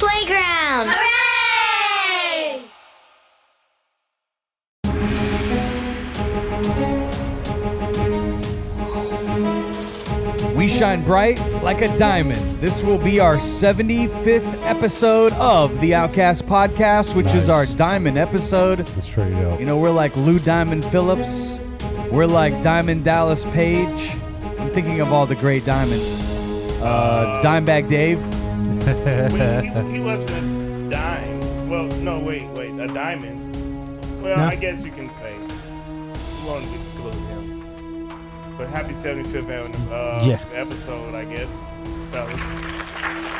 playground. Hooray! We shine bright like a diamond. This will be our 75th episode of the Outcast podcast, which is our diamond episode. That's pretty dope. You know, we're like Lou Diamond Phillips. We're like Diamond Dallas Page. I'm thinking of all the great diamonds. Dimebag Dave. He wasn't a dime. Well, no, wait, a diamond. Well, No. I guess you can say. You won't exclude him. But happy 75th episode, I guess, fellas.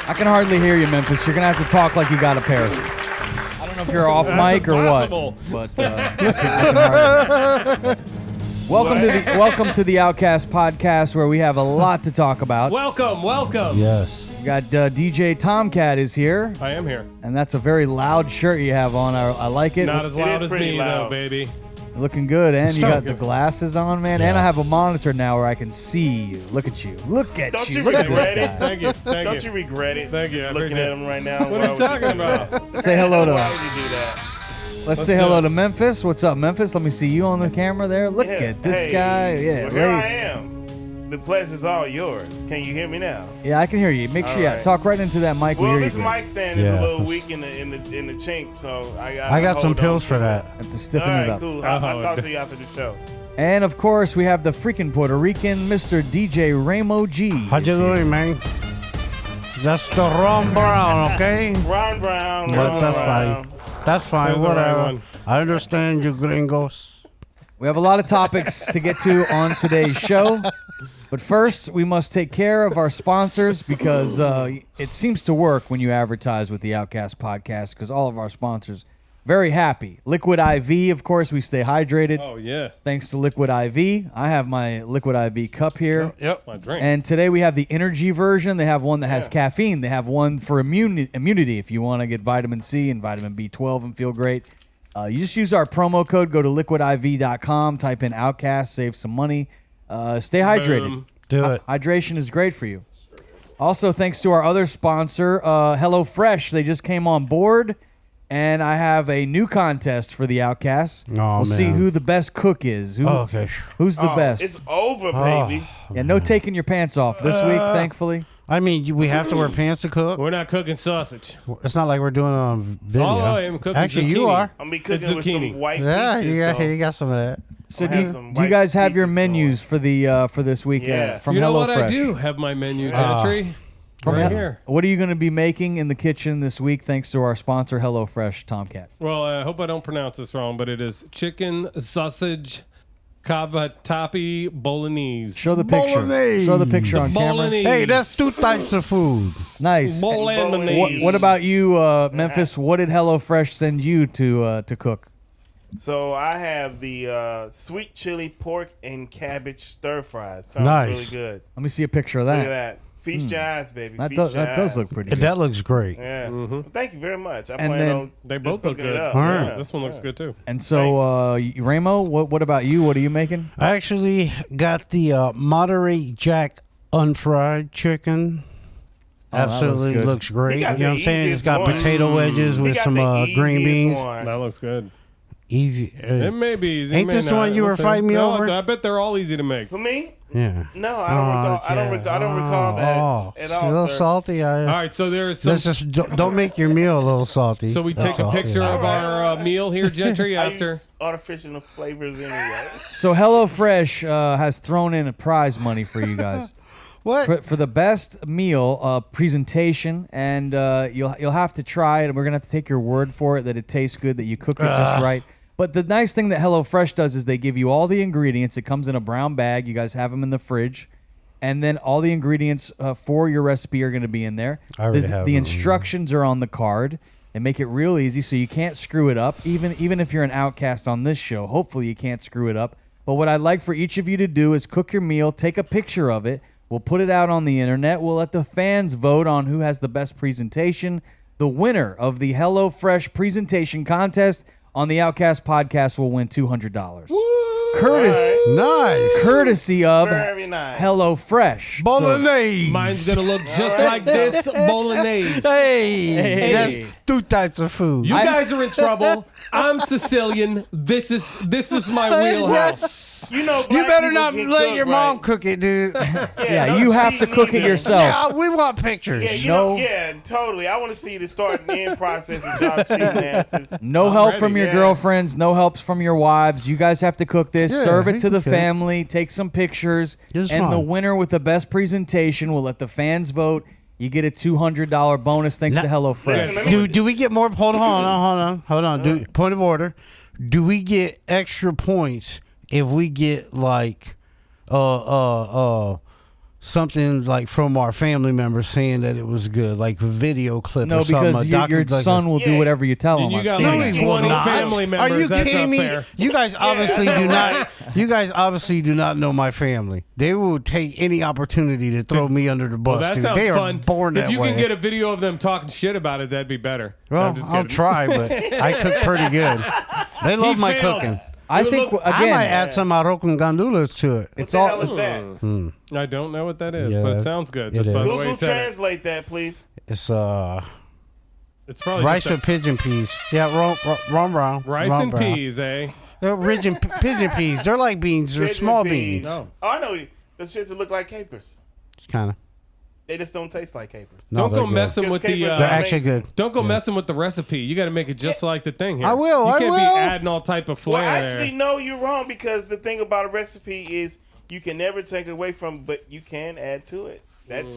I can hardly hear you, Memphis. You're going to have to talk like you got a pair. I don't know if you're off mic or impossible. what. But I can hardly. Welcome to the Outcast podcast, where we have a lot to talk about. Welcome. Yes. We got DJ Tomcat is here, I am here. and that's a very loud shirt you have on. I like it. Not as loud is as pretty me, loud. though, baby. Looking good, and you got Stop. the glasses on, man. And I have a monitor now where I can see you. Look at you. Look at Don't you. you Look at regret this it? guy. Thank you. Thank Don't you. you regret it? Thank you, Just I looking appreciate at him right now. What are you talking about? Say hello to Why him. would you do that? Let's say do hello it. to Memphis. What's up, Memphis? Let me see you on the camera there. Look Yeah, at this hey, guy. Yeah, well, here I lady. am. The pleasure's all yours. Can you hear me now? Yeah, I can hear you. Make sure you right. talk right into that mic. We Well, hear this you. mic stand is Yeah. a little weak in the chink, so I got some pills for that. Have to All stiffen it right, up. cool. Oh, I'll talk to you after the show. And of course, we have the freaking Puerto Rican, Mr. DJ Ramo G. How you is here. doing, man? That's the Ron Brown, okay? Ron Brown. But Ron that's Brown. fine. That's fine, There's the right whatever. one. I understand you gringos. We have a lot of topics to get to on today's show. But first, we must take care of our sponsors because it seems to work when you advertise with the Outcast podcast because all of our sponsors very happy. Liquid IV, of course, we stay hydrated. Oh, yeah. Thanks to Liquid IV. I have my Liquid IV cup here. Yep. My drink. And today we have the energy version. They have one that has caffeine. They have one for immunity if you want to get vitamin C and vitamin B12 and feel great. You just use our promo code. Go to liquidiv.com. Type in Outcast. Save some money. Stay hydrated. Boom. Do it. Hydration is great for you. Also, thanks to our other sponsor, HelloFresh. They just came on board. And I have a new contest for the Outcasts. Oh, we'll see man. who the best cook is. Oh, okay. Who's the Oh, best? It's over, baby. Yeah, no taking your pants off this week, thankfully. I mean, we have to wear pants to cook. We're not cooking sausage. It's not like we're doing it on video. Oh, I am cooking Actually, you zucchini. are. I'm gonna be cooking It's with zucchini. some white Yeah, peaches, you got some of that. So I'll do have you, some do you white guys have your peaches menus for the for this week Yeah. from You know HelloFresh? what I do? Have my menu, Gentry. From right Hel- here. What are you going to be making in the kitchen this week thanks to our sponsor, HelloFresh, Tomcat? Well, I hope I don't pronounce this wrong, but it is chicken sausage cavatappi bolognese. Show the picture. Bolognese. Show the picture on camera. Bolognese. Hey, that's two types of food. Nice. Bolognese. What about you, Memphis? What did HelloFresh send you to cook? So I have the sweet chili pork and cabbage stir fry. Sounds Nice. really good. Let me see a picture of Look at that. that. Feast your eyes, baby. That Feast does, your that does look eyes. pretty And good. that looks great. Yeah. Well, thank you very much. I And plan then- on They just both look cooking it good. up. All right. Yeah. This one looks good, too. And so, Ramo, what about you? What are you making? I actually got the Monterey Jack unfried chicken. that looks Absolutely good. looks great. He You got know the what I'm saying? It's easiest got one. potato wedges He with got some the green easiest beans. one. That looks good. Easy. It may be easy. Ain't it may this the not. one you We'll were see. fighting me No, over? I bet they're all easy to make. For me? Yeah. No, I don't recall. I don't recall that at It's a all, little sir. salty. All right, so there's some. Let's just don't make your meal a little salty. So we That's take a all. picture Yeah. of our meal here, Gentry, I after. use artificial flavors anyway. So HelloFresh has thrown in a prize money for you guys. What? For the best meal presentation, and you'll have to try it, and we're gonna have to take your word for it that it tastes good, that you cooked it just right. But the nice thing that HelloFresh does is they give you all the ingredients. It comes in a brown bag. You guys have them in the fridge, and then all the ingredients for your recipe are going to be in there. I already The have them. instructions are on the card. They make it real easy, so you can't screw it up. Even if you're an outcast on this show, hopefully you can't screw it up. But what I'd like for each of you to do is cook your meal, take a picture of it. We'll put it out on the internet. We'll let the fans vote on who has the best presentation. The winner of the HelloFresh presentation contest on the Outcast podcast will win $200. Courtesy of Very nice. HelloFresh. Bolognese. Mine's gonna look just like this bolognese. Hey, that's 2 types of food. You guys are in trouble. I'm Sicilian. This is my wheelhouse. You know, You black better people not can let cook, your mom cook it, dude. Yeah, no, you have she to cook it neither. yourself. Yeah, we want pictures. Yeah, you No. know, yeah, totally. I want to see the start and end process of y'all cheating asses. No I'm help ready, from your yeah. girlfriends, no helps from your wives. You guys have to cook this, Yeah, serve it to the okay. family, take some pictures, It's and the fine. winner with the best presentation will let the fans vote. You get a $200 bonus thanks to HelloFresh. Listen, let me- Do we get more? Hold on. Point of order. Do we get extra points if we get like something like from our family members saying that it was good, like a video clip No, or something? because a your son will do Yeah. whatever you tell him. And you I've got seen like that. he will 20 not. family members. Are you That's kidding not me? fair. You guys obviously do not. You guys obviously do not know my family. They will take any opportunity to throw me under the bus. Well, that dude. sounds They are fun. born If that you way. can get a video of them talking shit about it, that'd be better. well, I'm just I'll kidding. try, but I cook pretty good. They love my failed. cooking. I think Look, I might again, add some arroz con gandules to it. it's What the all. hell is that? I don't know what that is, Yeah, but it sounds good. it Just by is. the way Google you said it. translate that, please. It's It's probably rice just with pigeon peas. Yeah, wrong. rice and peas, eh? They're pigeon peas. They're like beans. They're Pigeon small peas. beans. Oh, I know. The shits that look like capers. Kind of. They just don't taste like capers. No, Don't go they're good. messing with Just the. capers They're are actually amazing. good. Don't go messing with the recipe. You got to make it just like the thing here. I will, You I can't be will. adding all type of flair Well, actually, there. no, you're wrong because the thing about a recipe is you can never take it away from, but you can add to it.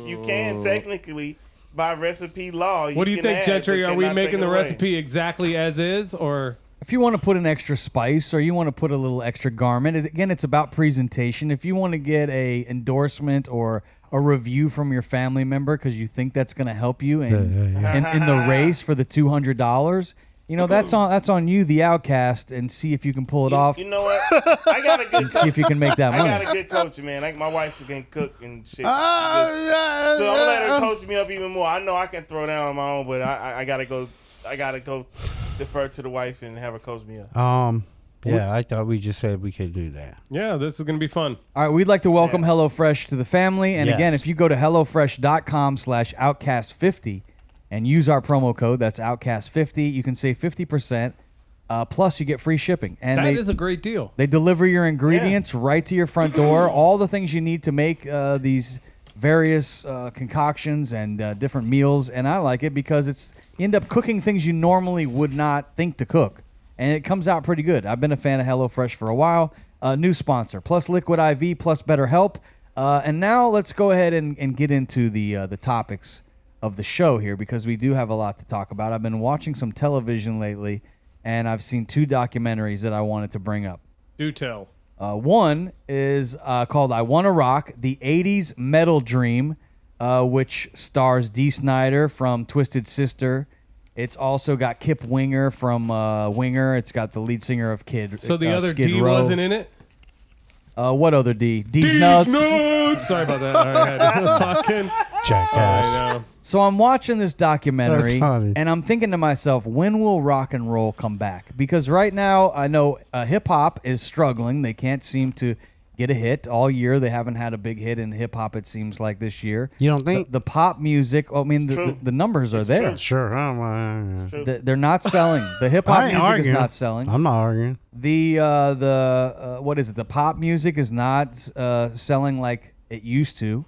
You can technically by recipe law. What do you can think, add, Gentry? but Are we cannot take making it the away. recipe exactly as is, or If you want to put an extra spice or you want to put a little extra garment, again, it's about presentation. If you want to get a endorsement or a review from your family member because you think that's going to help you in the race for the $200, you know that's on you, the Outcast, and see if you can pull it off. You know what? I got a good And see if you can make that I got money. a good coach, man. Like my wife can cook and shit. Yeah. So I'm gonna let her coach me up even more. I know I can throw down on my own, but I gotta go. I gotta go defer to the wife and have her coach me up. Yeah, I thought we just said we could do that. yeah, this is gonna be fun. All right, we'd like to welcome HelloFresh to the family. And again, Yes. if you go to HelloFresh.com/Outcast50 and use our promo code, that's Outcast50, you can save 50%. Plus, you get free shipping. And That is a great deal. they deliver your ingredients right to your front door. All the things you need to make these various concoctions and different meals. And I like it because you end up cooking things you normally would not think to cook. And it comes out pretty good. I've been a fan of HelloFresh for a while. New sponsor, plus Liquid IV, plus BetterHelp. And now let's go ahead and get into the topics of the show here because we do have a lot to talk about. I've been watching some television lately, and I've seen 2 documentaries that I wanted to bring up. Do tell. One is called I Wanna Rock, the 80s Metal Dream, which stars Dee Snider from Twisted Sister. It's also got Kip Winger from Winger. It's got the lead singer of So the other Skid D Row. wasn't in it. What other D? D's Nuts. Sorry about that. All right. Fucking Jackass. I know. So I'm watching this documentary, That's funny. and I'm thinking to myself, when will rock and roll come back? Because right now, I know hip-hop is struggling. They can't seem to get a hit all year. They haven't had a big hit in hip-hop, it seems like, this year. You don't think? The pop music, I mean, true. the numbers are It's there. true. Sure. They're not selling. The hip-hop I ain't music arguing. is not selling. I'm not arguing. The what is it? The pop music is not selling like it used to.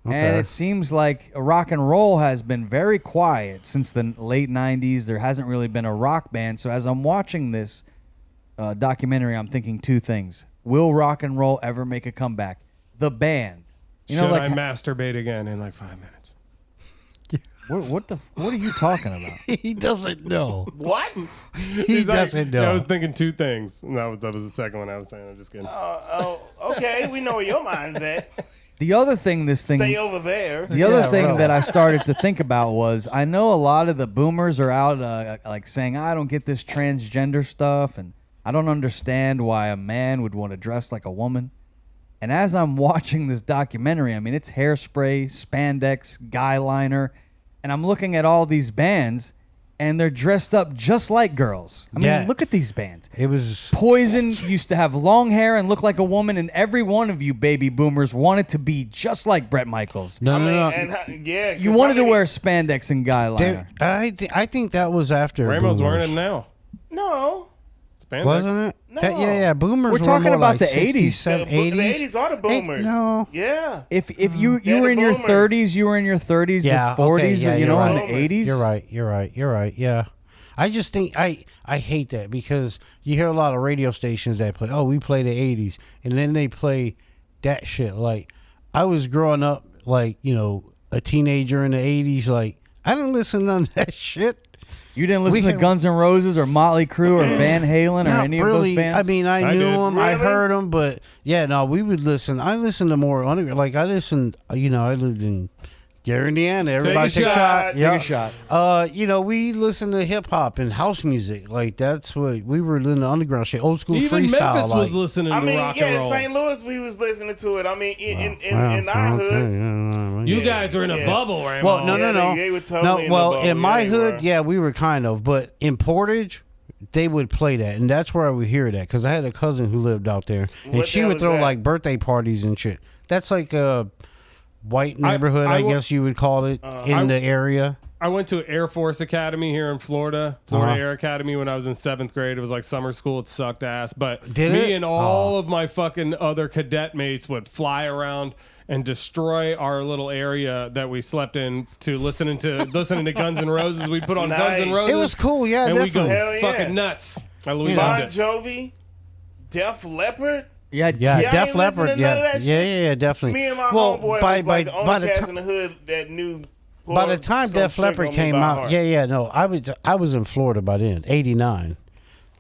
And Okay. it seems like rock and roll has been very quiet since the late 90s. There hasn't really been a rock band. So as I'm watching this documentary, I'm thinking 2 things. Will rock and roll ever make a comeback? The band. You know, Should like I masturbate again in like 5 minutes? what are you talking about? He doesn't know. What? He doesn't know. I was thinking 2 things. And that was the second one I was saying. I'm just kidding. Okay, we know where your mind's at. The other thing Stay over there. The other Yeah, thing really. that I started to think about was I know a lot of the boomers are out like saying, I don't get this transgender stuff and I don't understand why a man would want to dress like a woman. And as I'm watching this documentary, I mean, it's hairspray, spandex, guy liner, and I'm looking at all these bands and they're dressed up just like girls. I mean, look at these bands. It was Poison used to have long hair and look like a woman, and every one of you baby boomers wanted to be just like Bret Michaels. no. You wanted to wear spandex and guy liner. I think that was after Raymond's Boomers. wearing it now. No. Spandex. Wasn't it? No. Yeah. Boomers. We're were talking more about like the 80s. 60s, The 80s. 80s are the boomers. No. Yeah. If you Yeah, were the in your boomers. 30s, you were in your 30s, Yeah, the 40s, okay, yeah, you you're know, in right. the 80s. You're right. Yeah. I just think I hate that because you hear a lot of radio stations that play, we play the 80s, and then they play that shit. Like, I was growing up, like, a teenager in the 80s, like, I didn't listen to none of that shit. You didn't listen to Guns N' Roses or Motley Crue or Van Halen or Not any really. of those bands? I mean, I knew did. them, I Really? heard them, but yeah, no, we would listen. I listened to more underground. Like, I listened, I lived in Gary, Indiana. Everybody Take a take a shot. shot. Take Yeah. a shot. We listened to hip hop and house music. Like, that's what we were listening to underground shit, old school Even freestyle. Memphis like. was listening to I mean, rock yeah, and in roll. St. Louis, we was listening to it. I mean, in our hoods. You guys were in a Yeah. bubble, Raymond. Well, no. They were totally in the well, bubble. in my Yeah, they hood, were. yeah, we were kind of, but in Portage, they would play that, and that's where I would hear that because I had a cousin who lived out there, and What she the would hell is throw that? like birthday parties and shit. That's like a white neighborhood, I I will- guess you would call it in the area. I went to Air Force Academy here in Florida, Air Academy, when I was in 7th grade. It was like summer school. It sucked ass. But Did me it? and all of my fucking other cadet mates would fly around and destroy our little area that we slept in to listening to Guns N' Roses. We'd put on Guns N' Nice. Roses. It was cool, yeah, and we go definitely. Hell yeah. fucking nuts. We Bon loved it. Jovi, Def Leppard. Yeah, Yeah, Y'all Def ain't listening Leppard. to none of Yeah, that yeah, shit? yeah, definitely. Me and my well, homeboy by was like the by only the cats time in the hood that knew. by the time Some Def Sugar Leppard on Me came by out, Heart. yeah, no, I was in Florida by then, 89.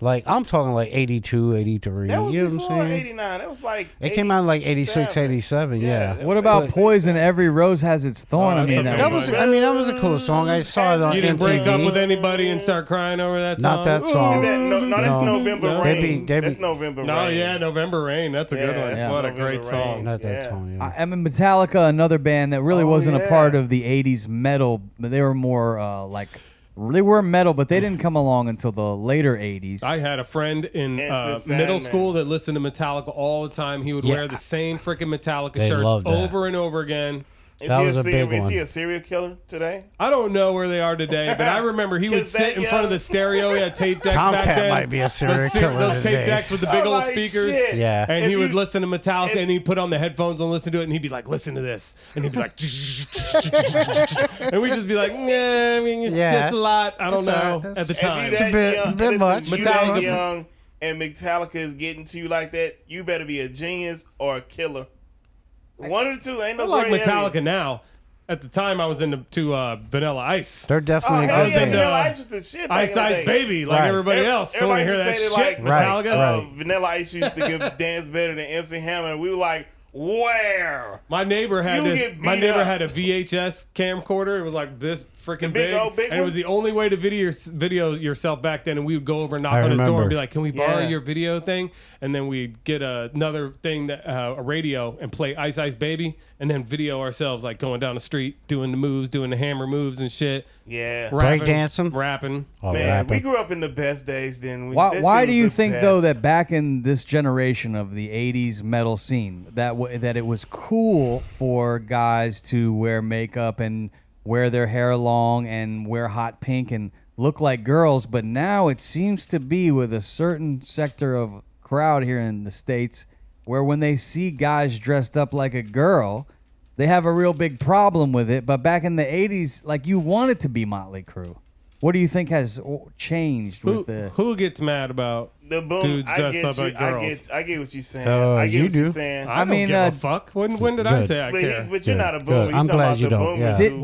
Like, I'm talking like 82, 83. That was you know what before I'm saying? '89. That was like It came out in like 86, 87, yeah. that What was about 86, Poison? 87. Every rose has its thorn. Oh, I mean, that's That okay. was, I mean, that was a cool song. I saw it on You didn't break up MTV. with anybody and start crying over that song? Not that song. No, that's No. November No. Rain. They be- That's November No, Rain. yeah, November Rain. That's a good Yeah, one. that's What a November great song. Rain. Not that Yeah. song, yeah. I mean, Metallica, another band that really Oh, wasn't a yeah. part of the 80s metal, but they were more they were metal, but they didn't come along until the later 80s. I had a friend in Enter middle Sandman. school that listened to Metallica all the time. He would Yeah. wear the same freaking Metallica They shirts loved that. over and over again. That was a big Is one. he a serial killer today? I don't know where they are today, but I remember he would 'Cause sit that in front of the young- stereo. He had tape decks back Tomcat then. might be a serial Those killer Those tape today. decks with the big I'm old like, speakers. shit. Yeah. And If he would you- listen to Metallica, if- and he'd put on the headphones and listen to it, and he'd be like, "Listen to this," and he'd be like, and we'd just be like, "Nah, I mean, Yeah. it's a lot. I don't It's all know right. at the If time." you It's a that bit- young, bit listen, much. You Metallica- that young and Metallica is getting to you like that, you better be a genius or a killer. One of the two. Ain't I no like gray Metallica area. now. At the time, I was into Vanilla Ice. They're Oh, definitely hell good yeah, band. into, Vanilla Ice was the shit. back Ice in the Ice day. Baby, like Right. everybody else. So when you hear Everybody that used to say shit, they like, Metallica. Right. Vanilla Ice used to give dance better than MC Hammer. And we were like, where? My neighbor had You this, get my beat neighbor up. had a VHS camcorder. It was like this freaking big big, old big and it was one? the only way to video yourself back then. And we would go over and knock I on his door remember. and be like, "Can we borrow Yeah. your video thing?" And then we'd get another thing that a radio and play Ice Ice Baby, and then video ourselves like going down the street, doing the moves, doing the hammer moves and shit, Yeah. rapping, Breakdancing? rapping. Oh, Man, rapping. we grew up in the best days then. Why do you think though that that back in this generation of the 80s metal scene that that it was cool for guys to wear makeup and wear their hair long and wear hot pink and look like girls, but now it seems to be with a certain sector of crowd here in the States where when they see guys dressed up like a girl, they have a real big problem with it. But back in the 80s, like, you wanted to be Motley Crue. What do you think has changed with the... Who gets mad about the boom? dudes I dressed get up you. like girls? I get what you're saying. Oh, I get you what you're do. saying. I mean, don't give a fuck. When did I good. say I But, care? but you're Good, not a good. boomer. You're I'm talking glad about you the don't, boomers yeah. who- Didn't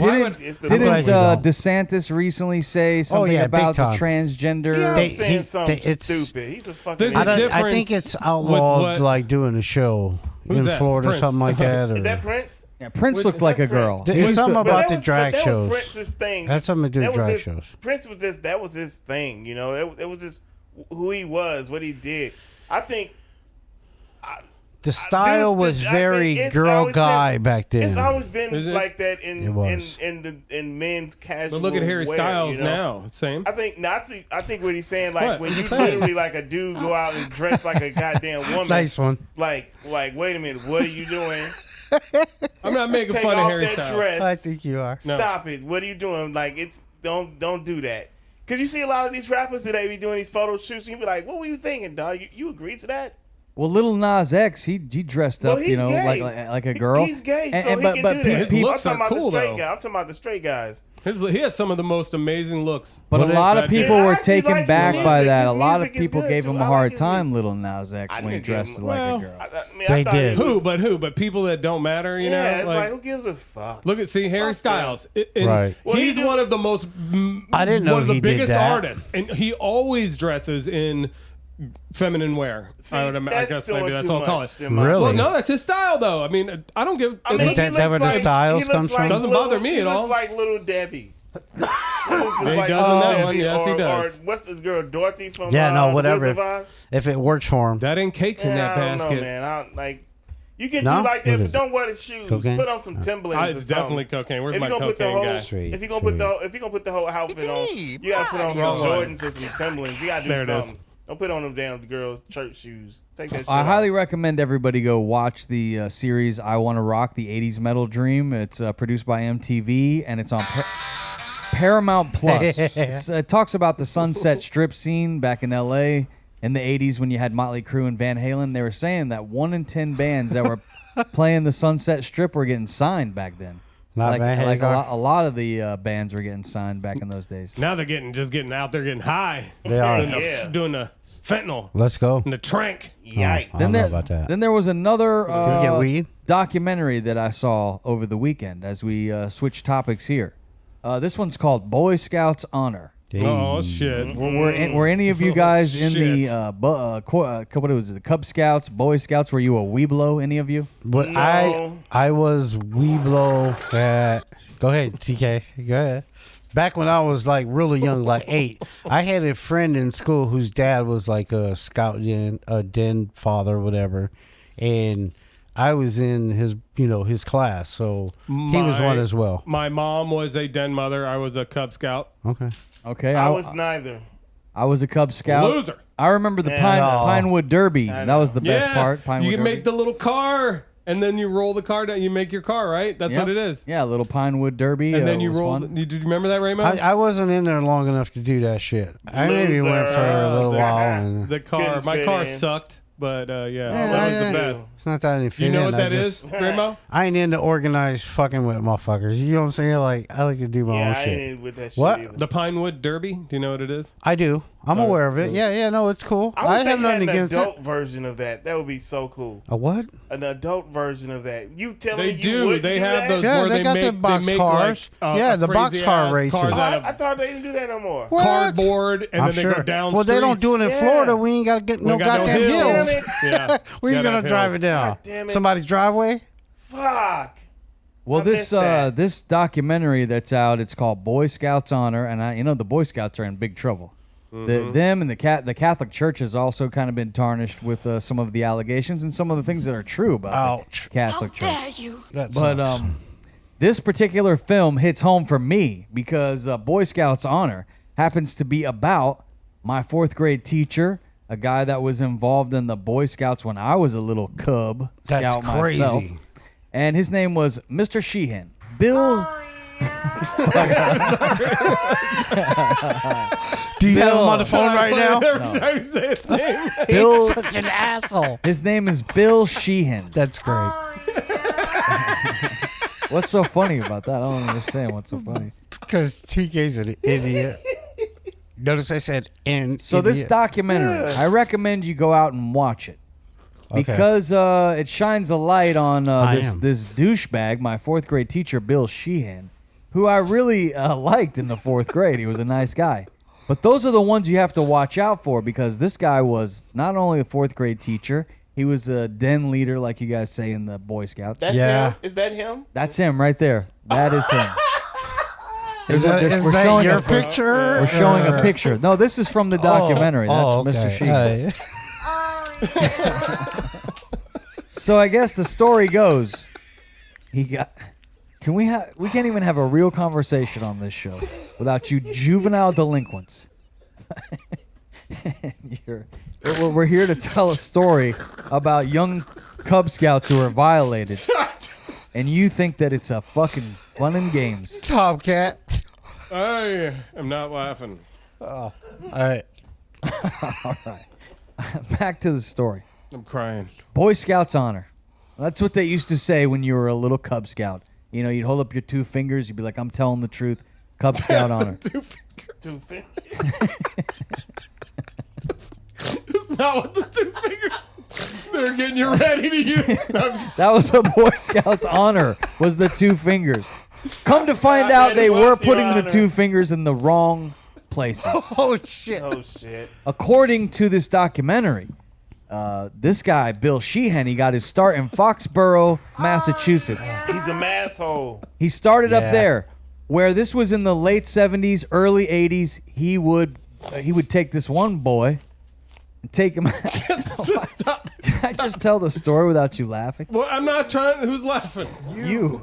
I'm glad you don't. DeSantis recently say something yeah, about big the time. transgender? Yeah, I'm They- saying he- something they- it's- stupid. He's a fucking There's a idiot. I think difference it's outlawed, with what- like doing a show Who's in that? Florida or Prince. something like that. Or, Is that Prince? Yeah, Prince looked like a girl. It's something But about that the was- drag but that shows. was Prince's thing. That's something to do with That was drag his- shows. Prince was just that was his thing. You know, it was just who he was, what he did. I think The style was I very think it's girl always guy been- back then. It's always Is been it? like that It was. in men's casual. But look at Harry wear, Styles you know? now. Same. I think I think what he's saying, like What? when What's you he saying? literally like a dude go out and dress like a goddamn woman. Nice one. Like wait a minute, what are you doing? I'm not making Take fun of off Harry that Styles. dress. I think you are. No. Stop it. What are you doing? Like don't do that. Cause you see a lot of these rappers today be doing these photo shoots, and you be like, "What were you thinking, dog? You agree to that?" Well, Little Nas X, he dressed up, Well, he's gay. like a girl. He's gay, And- so and- he but- can but do pe- that. His pe- looks I'm talking are about cool, the straight though. guy. I'm talking about the straight guys. He has some of the most amazing looks. But a lot of that people dude. were I actually taken like his back by music. that. His A lot of music is people good, gave too. him I a like hard his time, Little Nas X, I when he didn't give dressed him- like well, a girl. I They thought did. he was- Who? But people that don't matter, you Yeah, know? it's like who gives a fuck? Look at Harry Fuck Styles. Right. Well, He's he do- one of the most. I didn't know one of the he did biggest that. artists, and he always dresses in feminine wear. See, I that's guess doing maybe that's too all I'll call much it. in my- Really? Well, no, that's his style, though. I mean, I don't give. I mean, Is that he looks where the like, styles he looks comes like from? Doesn't little- bother me he at looks all. like Little Debbie. He looks just He like does Little in that Debbie, one. Yes, he does. Or what's the girl Dorothy from? Yeah, no, The whatever. Wizard of Oz? If it works for him. that ain't cakes in that I don't basket. know, man. I don't, like you can No? do like that, What but is don't wear the shoes. Cocaine? Put on some Timberlands. It's or something. definitely cocaine. Where's If my you gonna put the cocaine whole, guy? Straight, if you gonna put straight. the if you gonna put the whole outfit on, you gotta put on some Wrong one. Jordans or some Timberlands. You gotta do There it is. something. Don't put on them damn girl church shoes. Take that shit I off. highly recommend everybody go watch the series I Want to Rock, the 80s Metal Dream. It's produced by MTV, and it's on Paramount Plus. It talks about the Sunset Strip scene back in L.A. in the 80s when you had Motley Crue and Van Halen. They were saying that 1 in 10 bands that were playing the Sunset Strip were getting signed back then. Not Like, Van like Halen. a lot of the bands were getting signed back in those days. Now they're getting out there getting high. They are. Yeah. Doing the fentanyl Let's go. and the trank. Yikes. I don't know about that. Then there was another Can we get weed? documentary that I saw over the weekend as we switch topics here. This one's called Boy Scouts Honor. Oh shit! Were any of you guys in the shit. what was it? The Cub Scouts, Boy Scouts? Were you a Weeblo? Any of you? But No. I was Weeblo at. Go ahead, TK. Go ahead. Back when I was like really young, like 8, I had a friend in school whose dad was like a scout den father, whatever, and I was in his class, so he was one as well. My mom was a den mother. I was a Cub Scout. Okay. Okay, I was neither. I was a Cub Scout. Loser. I remember the Yeah, no. Pinewood Derby. That was the best Yeah, part. Pinewood you can Derby. make the little car, and then you roll the car down. You make your car, right? That's Yep. what it is. Yeah, little Pinewood Derby. And then you was roll. fun. Did you remember that, Raymond? I wasn't in there long enough to do that shit. I maybe went for a little Loser. while. And The car. Couldn't my fit car in. sucked, but yeah, Yeah, that was I- the best. it's not that I didn't fit You know in, what I that is, just- Ramo? I ain't into organized fucking with motherfuckers. You know what I'm saying? Like I like to do my Yeah, own I shit. ain't with that shit What? either. The Pinewood Derby. Do you know what it is? I do. I'm aware of it. Yeah, no, it's cool. I I wish have they had nothing an against adult it. version of that. That would be so cool. A what? An adult version of that. You telling They me you do. would They do have that? those Yeah, where they they got make the box they make cars. Like, Yeah, the box crazy car ass races. cars I, out of I thought they didn't do that no more. What? cardboard, and I'm then they sure. go down. Well, they don't do it in Yeah. Florida. We ain't got to get no We got no goddamn hills. hills. Damn it. Yeah. Where you Gotta gonna have drive hills. it down? God damn it. Somebody's driveway? Fuck. Well, I this missed that. this documentary that's out, it's called Boy Scouts Honor, and the Boy Scouts are in big trouble. Them and the Catholic Church has also kind of been tarnished with some of the allegations and some of the things that are true about Ouch. the Catholic Church. Dare you? That But sucks. this particular film hits home for me because Boy Scouts Honor happens to be about my 4th grade teacher, a guy that was involved in the Boy Scouts when I was a little cub That's scout myself. crazy. And his name was Mr. Sheehan. Bill. Do you have him Bill. on the phone right now? Every time you say his name. Bill. Such an asshole. His name is Bill Sheehan. That's great. What's so funny about that? I don't understand what's so funny. Because TK's an idiot. Notice I said So this idiot. documentary, I recommend you go out and watch it. Okay. Because it shines a light on this am. this douchebag, my 4th grade teacher, Bill Sheehan, who I really liked in the 4th grade. He was a nice guy. But those are the ones you have to watch out for because this guy was not only a 4th grade teacher, he was a den leader, like you guys say in the Boy Scouts. That's Yeah. him? Is that him? That's him right there. That is him. Is that, There's- is we're that showing your a- picture? We're showing a or- picture. No, this is from the documentary. That's Oh, Mr. okay. Sheehan. Hey. So I guess the story goes, we can't even have a real conversation on this show without you juvenile delinquents. We're here to tell a story about young Cub Scouts who are violated, and you think that it's a fucking fun and games. Tomcat. I am not laughing. All right. Back to the story. I'm crying. Boy Scouts honor. That's what they used to say when you were a little Cub Scout. You know, you'd hold up your 2 fingers. You'd be like, I'm telling the truth. Cub Scout honor. 2 fingers. 2 fingers. It's not what the 2 fingers. They're getting you ready to use. That was a Boy Scout's honor, was the 2 fingers. Come to find out, they were putting the 2 fingers in the wrong places. Oh, shit. Oh shit. According to this documentary, this guy, Bill Sheehan, he got his start in Foxborough, Massachusetts. He's a masshole. He started up Yeah. there, where this was in the late 70s, early 80s. He would take this one boy and take him. Stop. Can I just tell the story without you laughing? Well, I'm not trying. Who's laughing? You.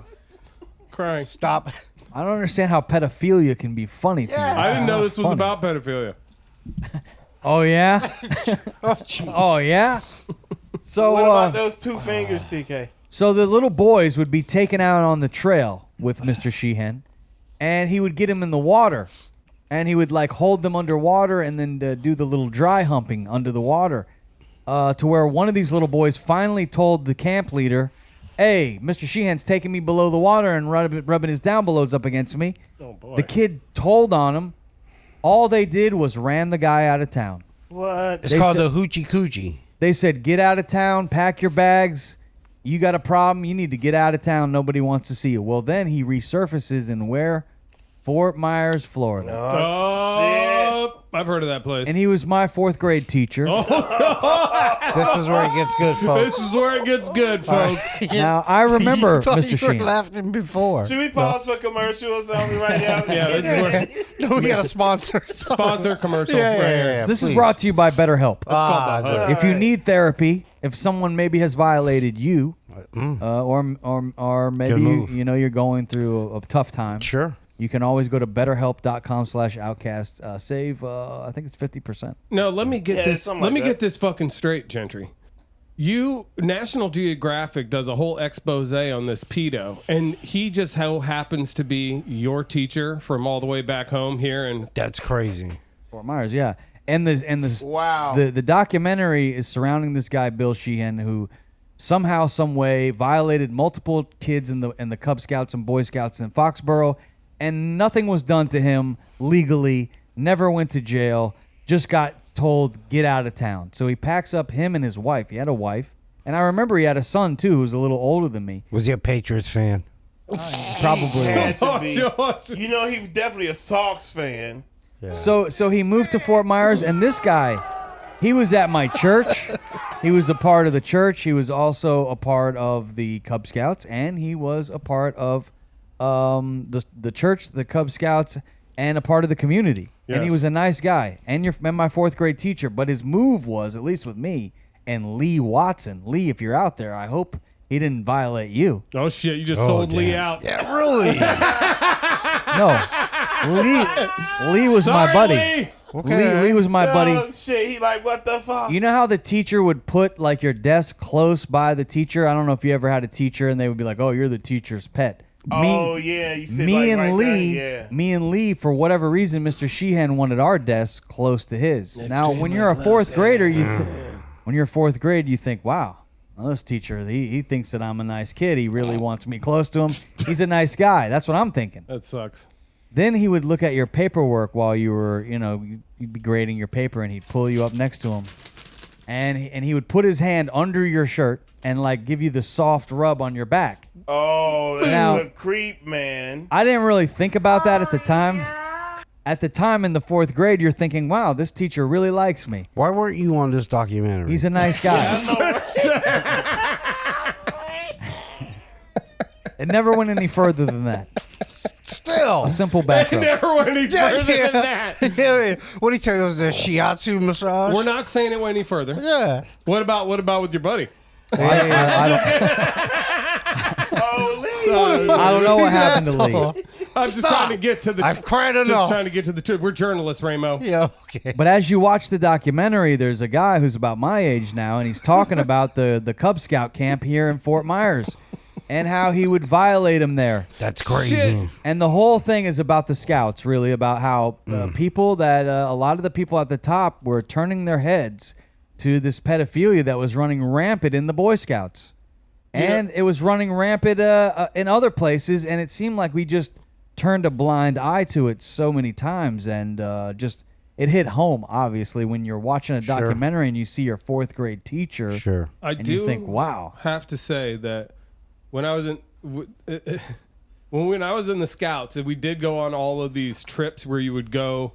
Crying. Stop. I don't understand how pedophilia can be funny to you. I didn't know this was Funny. about pedophilia. Oh yeah. Oh, jeez. Oh yeah. So What about those 2 fingers, TK? So the little boys would be taken out on the trail with Mr. Sheehan, and he would get them in the water, and he would like hold them underwater and then do the little dry humping under the water, to where one of these little boys finally told the camp leader, "Hey, Mr. Sheehan's taking me below the water and rubbing his down belows up against me." Oh boy. The kid told on him. All they did was ran the guy out of town. What? It's They called said- the Hoochie Coochie. They said, "Get out of town, pack your bags. You got a problem. You need to get out of town. Nobody wants to see you." Well, then he resurfaces in where? Fort Myers, Florida. Oh, I've heard of that place. And he was my 4th grade teacher. This is where it gets good, folks. This is where it gets good, folks. Now, I remember You thought Mr. you were Sheehan. laughing before. Should we pause for commercial or something right now? Yeah, this is where No, we got a sponsor. sponsor commercial. Yeah, right yeah, here. yeah. This is please. brought to you by BetterHelp. Ah, called the good. If you need therapy, if someone maybe has violated you, or maybe move. you know you're going through a tough time, Sure. you can always go to betterhelp.com/outcast. Save, I think it's 50%. No, let me get Yeah, this. something Let like me that. get this fucking straight, Gentry. National Geographic does a whole expose on this pedo, and he just happens to be your teacher from all the way back home here, and That's crazy. Fort Myers, yeah. And the Wow. the documentary is surrounding this guy Bill Sheehan, who somehow, some way violated multiple kids in the Cub Scouts and Boy Scouts in Foxborough, and nothing was done to him legally. Never went to jail. Just got told get out of town. So he packs up him and his wife. He had a wife, and I remember he had a son too, who's a little older than me. Was he a Patriots fan? Probably. Had to be. George. You know, he was definitely a Sox fan. So he moved to Fort Myers, and this guy, he was at my church. He was a part of the church. He was also a part of the Cub Scouts, and he was a part of the church, the Cub Scouts, and a part of the community. And he Yes. was a nice guy, and my 4th grade teacher. But his move was, at least with me and Lee Watson. Lee, if you're out there, I hope he didn't violate you. oh shit, you just sold Lee out. Yeah, really? No, Lee was my Sorry, buddy. Lee. Lee was my buddy. Oh, shit. He like, what the fuck? You know how the teacher would put like your desk close by the teacher? I don't know if you ever had a teacher and they would be like, "Oh, you're the teacher's pet." Oh, yeah. You said me like and right Lee, there, yeah. me and Lee, for whatever reason, Mr. Sheehan wanted our desk close to his. Now, when you're a 4th grader, when you're 4th grade, you think, "Wow, well, this teacher, he thinks that I'm a nice kid. He really wants me close to him. He's a nice guy." That's what I'm thinking. That sucks. Then he would look at your paperwork while you were, you'd be grading your paper, and he'd pull you up next to him, and he would put his hand under your shirt and like give you the soft rub on your back. Oh, that's Now- a creep, man. I didn't really think about that at the time. At the time in the 4th grade, you're thinking, "Wow, this teacher really likes me. Why weren't you on this documentary? He's a nice guy." It never went any further than that. Still. A simple back rub. Never went any further than that. Yeah, what do you tell you? It was a shiatsu massage? We're not saying it went any further. Yeah. What about with your buddy? I don't know what happened to Lee. I'm just trying to get to the. I've cried enough. Just trying to get to the truth. We're journalists, Ramo. Yeah, okay. But as you watch the documentary, there's a guy who's about my age now, and he's talking about the Cub Scout camp here in Fort Myers and how he would violate him there. That's crazy. Shit. And the whole thing is about the Scouts, really, about how people that a lot of the people at the top were turning their heads to this pedophilia that was running rampant in the Boy Scouts. And it was running rampant in other places, and it seemed like we just turned a blind eye to it so many times, and just it hit home, obviously, when you're watching a documentary and you see your fourth grade teacher. Sure. And you think, wow. Have to say that when I was in when I was in the Scouts, we did go on all of these trips where you would go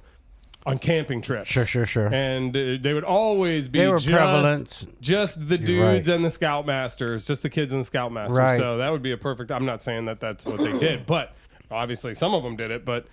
on camping trips. Sure. And they would always be prevalent. just the dudes and the Scoutmasters, just the kids and the Scoutmasters. Right. So that would be a perfect. I'm not saying that that's what they did, but obviously some of them did it. But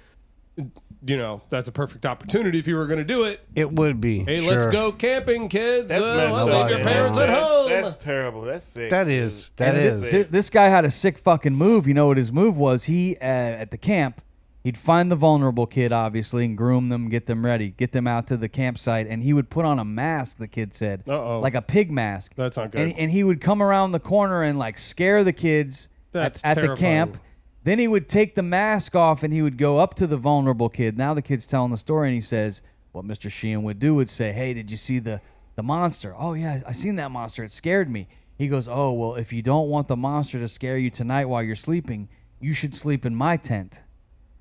you know, that's a perfect opportunity if you were going to do it. It would be. Hey, sure. let's go camping, kids. That's messed leave up. your parents at home. That's terrible. That's sick. That is. dude. That That's is. sick. This guy had a sick fucking move. You know what his move was? He, at the camp, he'd find the vulnerable kid, obviously, and groom them, get them ready, get them out to the campsite, and he would put on a mask, the kid said. Uh-oh. Like a pig mask. That's not good. And he would come around the corner and, like, scare the kids at the terrifying. camp. Then he would take the mask off and he would go up to the vulnerable kid. Now the kid's telling the story, and he says, what Mr. Sheehan would do would say, hey, did you see the monster? Oh, yeah, I seen that monster. It scared me. He goes, oh, well, if you don't want the monster to scare you tonight while you're sleeping, you should sleep in my tent.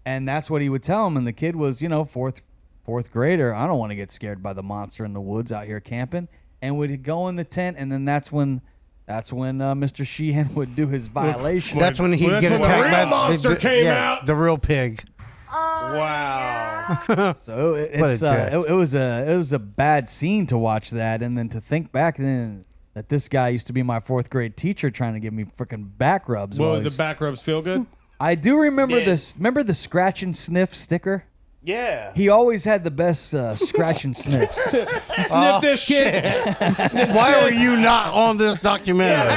And that's what he would tell him. And the kid was, you know, fourth grader. I don't want to get scared by the monster in the woods out here camping. And would go in the tent, and then that's when Mr. Sheehan would do his violation. That's when he'd get when the attacked real by monster came out. The real pig. Wow. So it was a bad scene to watch that, and then to think back then that this guy used to be my fourth grade teacher trying to give me freaking back rubs. Well, the back rubs feel good? I do remember Yeah. this. Remember the scratch and sniff sticker? Yeah. He always had the best scratch and sniff. You sniff this, kid. Why were you not on this documentary?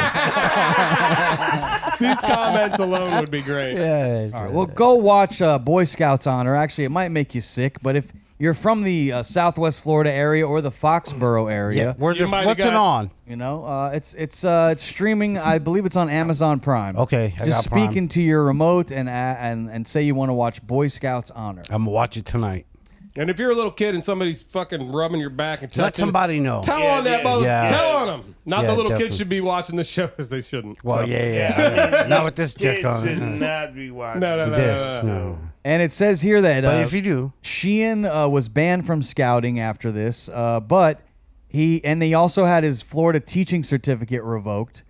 These comments alone would be great. Yeah. All right, well, go watch Boy Scouts Honor. Actually, it might make you sick, but if you're from the Southwest Florida area or the Foxborough area, What's You might have it got- on? you know, it's streaming. I believe it's on Amazon Prime. Okay, I just got Prime. speak into your remote and say you want to watch Boy Scouts Honor. I'm gonna watch it tonight. And if you're a little kid and somebody's fucking rubbing your back and touching Let somebody know. Tell Yeah, on that yeah, mother. yeah. Tell on them. Not Yeah, the little definitely. kids should be watching the show because they shouldn't. Well, So- yeah. Not with this dick Kids on should it. not be watching. No. This, no. And it says here that But if you do, Sheehan was banned from scouting after this, but he also had his Florida teaching certificate revoked,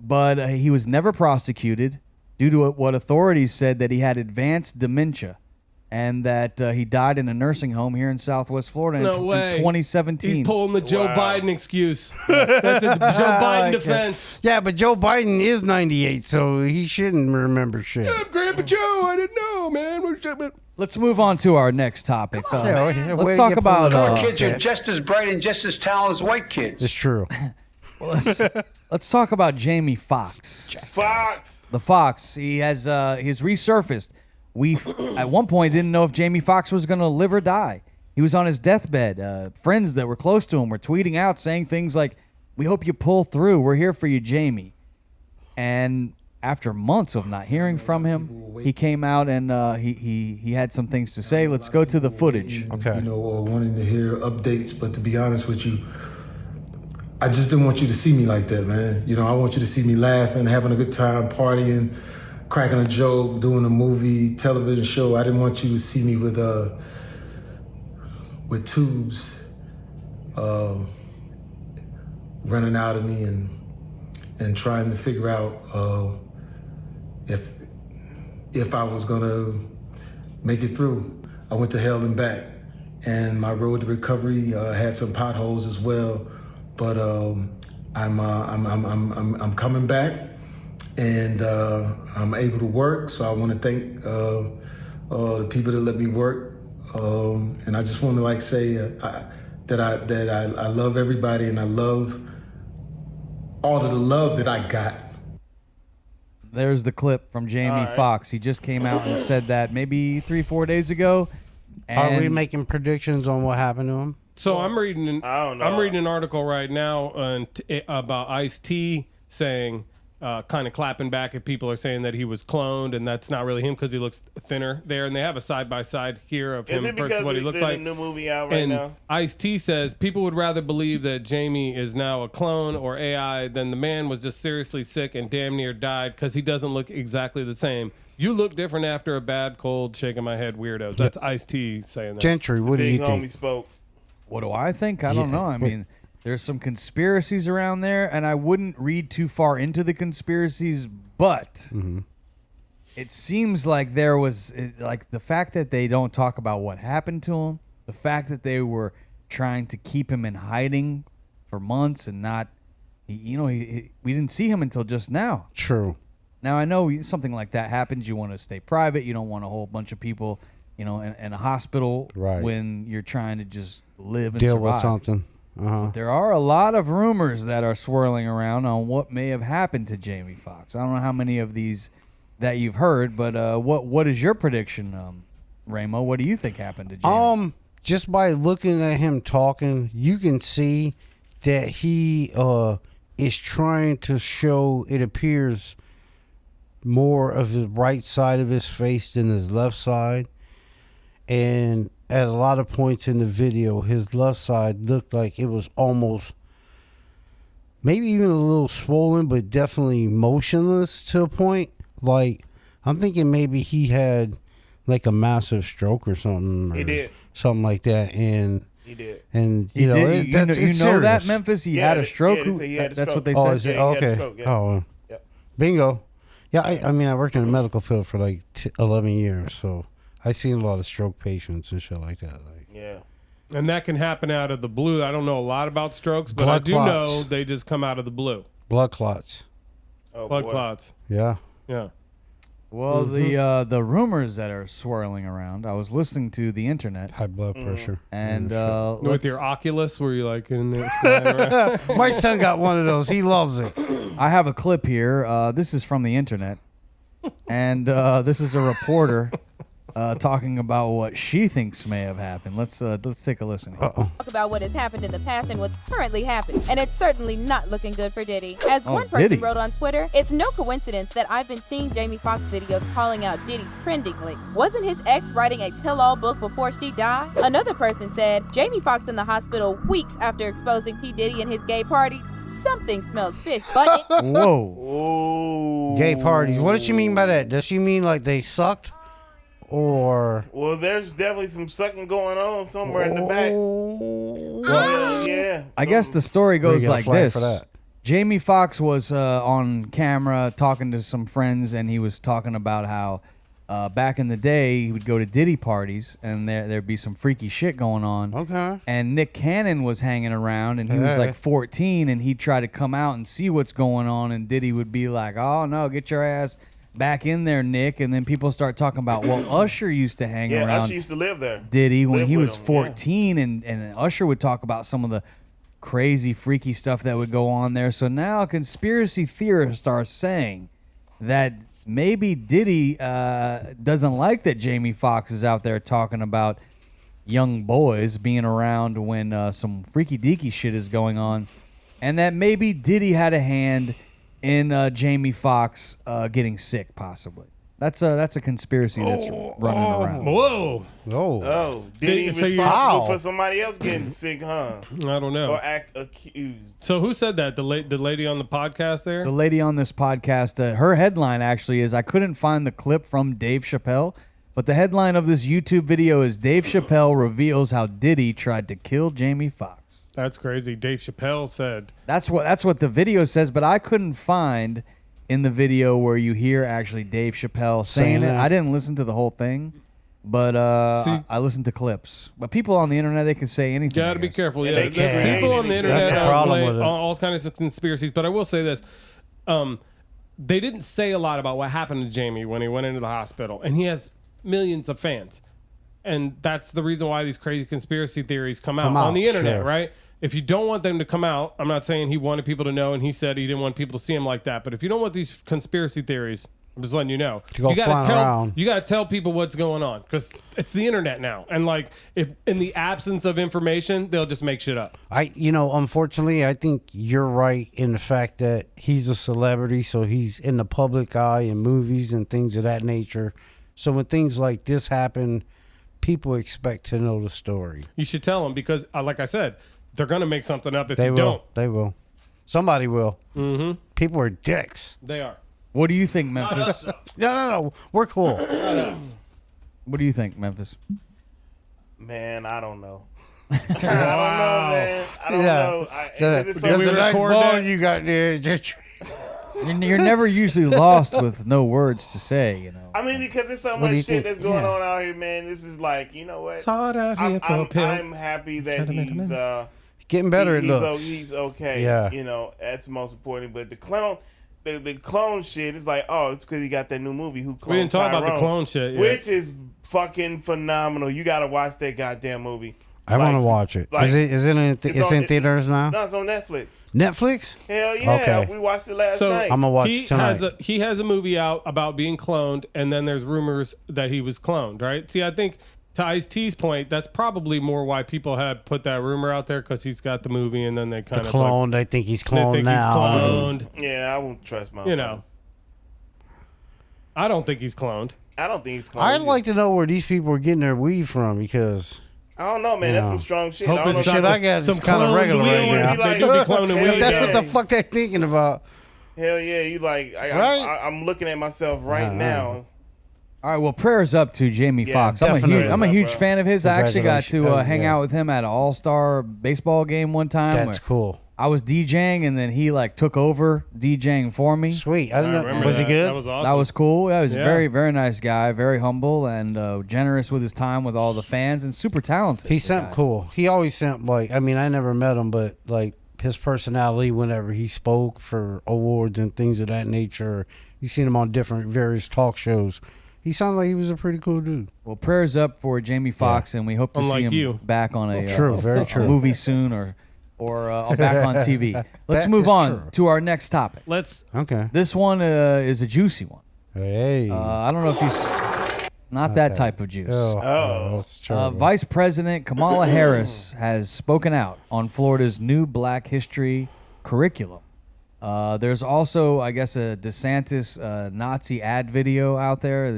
but he was never prosecuted due to what authorities said that he had advanced dementia, and that he died in a nursing home here in Southwest Florida No in way. 2017. He's pulling the Joe Wow. Biden excuse. That's a Joe Biden defense. yeah, but Joe Biden is 98, so he shouldn't remember shit. I'm Grandpa Joe. I didn't know, man. Let's move on to our next topic. Yeah, way to Let's talk get about political. Kids are just as bright and just as talented as white kids. It's true. let's talk about Jamie Foxx. Fox. The Fox, he has he's resurfaced. We at one point didn't know if Jamie Foxx was going to live or die. He was on his deathbed. Friends that were close to him were tweeting out saying things like, "We hope you pull through. We're here for you, Jamie." And after months of not hearing from him, he came out and he had some things to say. Let's go to the footage. Okay. You know, or wanting to hear updates, but to be honest with you, I just didn't want you to see me like that, man. You know, I want you to see me laughing, having a good time, partying, cracking a joke, doing a movie, television show. I didn't want you to see me with tubes running out of me and trying to figure out if I was gonna make it through. I went to hell and back, and my road to recovery had some potholes as well. But I'm coming back, and I'm able to work. So I want to thank the people that let me work, and I just want to say that I love everybody, and I love all of the love that I got. There's the clip from Jamie Foxx. He just came out and said that maybe 3-4 days ago. And Are we making predictions on what happened to him? So I'm reading. I don't know. I'm reading an article right now about Ice-T saying, kind of clapping back at people are saying that he was cloned and that's not really him because he looks thinner there. And they have a side by side here of Is him it because versus what he looked there's like. a new movie out right And now? Ice-T says people would rather believe that Jamie is now a clone or AI than the man was just seriously sick and damn near died because he doesn't look exactly the same. You look different after a bad cold, shaking my head weirdos. That's Ice-T saying that. Gentry, what do Big you homie think? spoke. what do I think? I don't know. I mean, there's some conspiracies around there, and I wouldn't read too far into the conspiracies, but it seems like there was, like, the fact that they don't talk about what happened to him, the fact that they were trying to keep him in hiding for months and not, we didn't see him until just now. True. Now, I know something like that happens. You want to stay private. You don't want a whole bunch of people, in a hospital Right. when you're trying to just live and Deal survive. with something. There are a lot of rumors that are swirling around on what may have happened to Jamie Foxx. I don't know how many of these that you've heard, but what is your prediction, Ramo? What do you think happened to Jamie? Just by looking at him talking, you can see that he is trying to show, it appears, more of the right side of his face than his left side. And at a lot of points in the video, his left side looked like it was almost, maybe even a little swollen, but definitely motionless to a point. Like, I'm thinking maybe he had like a massive stroke or something. He or did. something like that. And He did. and He you know, did. it, that's, you it's know that, serious. Memphis? He Yeah, had a stroke? they say he had a That's stroke. what they Oh, said? is it? Yeah, he had a Okay. stroke, yeah. Oh, Yep. bingo. Yeah, I mean, I worked in the medical field for like 11 years, so I seen a lot of stroke patients and shit like that. Like, Yeah. And that can happen out of the blue. I don't know a lot about strokes, but Blood I do clots. know they just come out of the blue. blood clots. Oh, Blood boy. clots. Yeah. Yeah. Well, the rumors that are swirling around, I was listening to the internet, High blood pressure. and With let's- your Oculus, were you like in there flying around? My son got one of those. He loves it. I have a clip here. This is from the internet, and this is a reporter talking about what she thinks may have happened. Let's take a listen. Here. Talk about what has happened in the past and what's currently happening. And it's certainly not looking good for Diddy. As Oh, one person Diddy. wrote on Twitter, it's no coincidence that I've been seeing Jamie Foxx videos calling out Diddy trendingly. Wasn't his ex writing a tell-all book before she died? Another person said, Jamie Foxx in the hospital weeks after exposing P. Diddy and his gay parties. Something smells fish, but Whoa! Oh. Gay parties. What does she mean by that? Does she mean like they sucked? Or Well, there's definitely some sucking going on somewhere in the back. Well, yeah. I guess the story Where you goes get a like flag this. for that? Jamie Foxx was on camera talking to some friends, and he was talking about how back in the day he would go to Diddy parties, and there'd be some freaky shit going on. Okay. And Nick Cannon was hanging around, and he was Hey. like 14, and he'd try to come out and see what's going on, and Diddy would be like, "Oh no, get your ass back in there, Nick." And then people start talking about, well, Usher used to hang Yeah, around Usher used to live there. Diddy when Live he with was him, 14, and Usher would talk about some of the crazy, freaky stuff that would go on there. So now conspiracy theorists are saying that maybe Diddy doesn't like that Jamie Foxx is out there talking about young boys being around when some freaky deaky shit is going on, and that maybe Diddy had a hand in Jamie Foxx getting sick, possibly. That's a conspiracy that's running around. Whoa. Oh. Oh, Diddy So you're- responsible Wow. for somebody else getting sick, huh? I don't know. Or act accused. So who said that? The lady on the podcast there? The lady on this podcast, her headline actually is, I couldn't find the clip from Dave Chappelle, but the headline of this YouTube video is Dave Chappelle reveals how Diddy tried to kill Jamie Foxx. That's crazy. Dave Chappelle said. That's what the video says, but I couldn't find in the video where you hear actually Dave Chappelle saying it. that. I didn't listen to the whole thing, but See- I listened to clips. But people on the internet, they can say anything. Got to I be guess. careful. Yeah, Yeah, they can. people on the That's internet the are problem play with it. all kinds of conspiracies. But I will say this: they didn't say a lot about what happened to Jamie when he went into the hospital, and he has millions of fans. and that's the reason why these crazy conspiracy theories come out Come on out, the internet, sure. right? If you don't want them to come out, I'm not saying he wanted people to know, and he said he didn't want people to see him like that. But if you don't want these conspiracy theories, I'm just letting you know. To go You gotta flying around. you gotta tell people what's going on because it's the internet now, and like if in the absence of information, they'll just make shit up. Unfortunately, I think you're right in the fact that he's a celebrity, so he's in the public eye in movies and things of that nature. So when things like this happen, people expect to know the story. You should tell them because, like I said, they're gonna make something up if They you will. don't. They will. Somebody will. Mm-hmm. People are dicks. They are. What do you think, Memphis? No. We're cool. What do you think, Memphis? Man, I don't know. I don't know, man. I don't know. It's so That's a weird. nice record ball that? you got there. Just You're never usually lost with no words to say, you know. I mean, because there's so do you much shit think? that's going Yeah. on out here, man. This is like, you know what? Saw it out here for a pill. I'm happy that he's getting better at he's, looks. he's okay. Yeah. You know, that's the most important. But the clone shit is like, oh, it's because he got that new movie. Who cloned We didn't talk about the Tyrone, clone shit yet. which is fucking phenomenal. You got to watch that goddamn movie. I want to watch it. like, Is it in it's in theaters now? No, it's on Netflix. Netflix? Hell yeah, Okay. we watched it last So night. I'm gonna watch he tonight. he has a movie out about being cloned, and then there's rumors that he was cloned. Right? See, I think to Ice-T's point, that's probably more why people had put that rumor out there because he's got the movie, and then they kind of Cloned. I think he's they cloned think now. he's cloned. Yeah, I won't trust my. You know. I don't think he's cloned. I don't think he's cloned. I'd like to know where these people are getting their weed from because I don't know, man. That's Yeah. some strong shit. Hope I don't know. it's the shit not I got some is kind of cloned regular weed. right wanna now. be like- They do be cloning Hell weed. If that's yeah. what the fuck they're thinking about. Hell yeah, you like? Right? I'm looking at myself right now. All right, well, prayers up to Jamie Yeah, Foxx. I'm a definitely. huge, I'm a Prayers huge up, bro. fan of his. I actually got to Congratulations. hang Yeah. out with him at an all-star baseball game one time. That's where cool. I was DJing, and then he like took over DJing for me. Sweet. I I didn't know. remember Was he that. good? That was awesome. That was cool. Yeah, he was a Yeah. very, very nice guy, very humble and generous with his time with all the fans, and super talented. He the sent guy. cool. He always sent like. I mean, I never met him, but like his personality whenever he spoke for awards and things of that nature. You seen him on different various talk shows. He sounded like he was a pretty cool dude. Well, prayers up for Jamie Foxx, and we hope to see Unlike him you. back on a, True, very a true. movie soon or back on TV. Let's That move is on true. to our next topic. Let's. Okay. This one is a juicy one. Hey. I don't know if he's not that type of juice. That's terrible. Vice President Kamala Harris has spoken out on Florida's new Black History curriculum. There's also, I guess, a DeSantis Nazi ad video out there.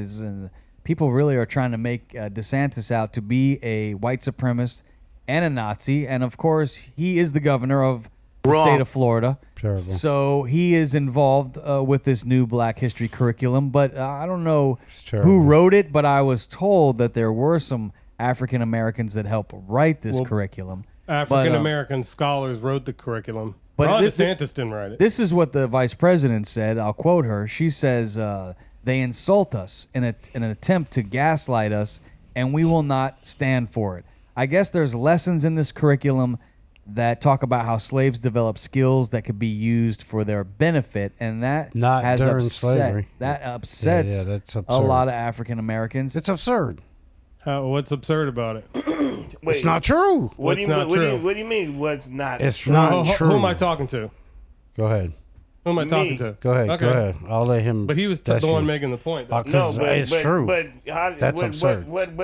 People really are trying to make DeSantis out to be a white supremacist and a Nazi. And, of course, he is the governor of the state of Florida. Terrible. So he is involved with this new Black History curriculum. But I don't know terrible. who wrote it, but I was told that there were some African Americans that helped write this curriculum. African American scholars wrote the curriculum. but Ron this- DeSantis didn't write it. This is what the vice president said. I'll quote her. She says, they insult us in an attempt to gaslight us, and we will not stand for it. I guess there's lessons in this curriculum that talk about how slaves develop skills that could be used for their benefit, and that Not has during upset. slavery. That upsets Yeah, that's a absurd. lot of African Americans. It's absurd. What's absurd about it? Wait, It's not true. What do you What's mean? not true? What do you mean? What's not? It's true? not Who true. am I talking to? Go ahead. Who am I Me. talking to? Go ahead. Okay. Go ahead. I'll let him. But he was that's the one you. making the point. though. No, No, but it's true. But how, That's absurd. Go ahead.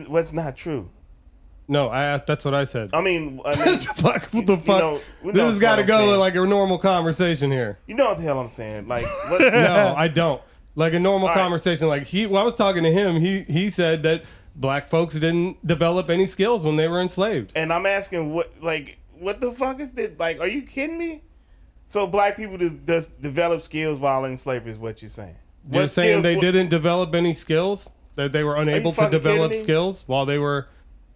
what's not true? No, I asked. That's what I said. I mean, What the you fuck? know- we This know has what got to I'm go saying. like a normal conversation here. you know what the hell I'm saying? Like, what, No, I don't. Like a normal All right. conversation. Like when I was talking to him, he said that black folks didn't develop any skills when they were enslaved. and I'm asking what the fuck is this? Like, are you kidding me? So black people just develop skills while in slavery is what you're saying? You're What saying skills- they what- didn't develop any skills? That they were unable to fucking develop kidding me? skills while they were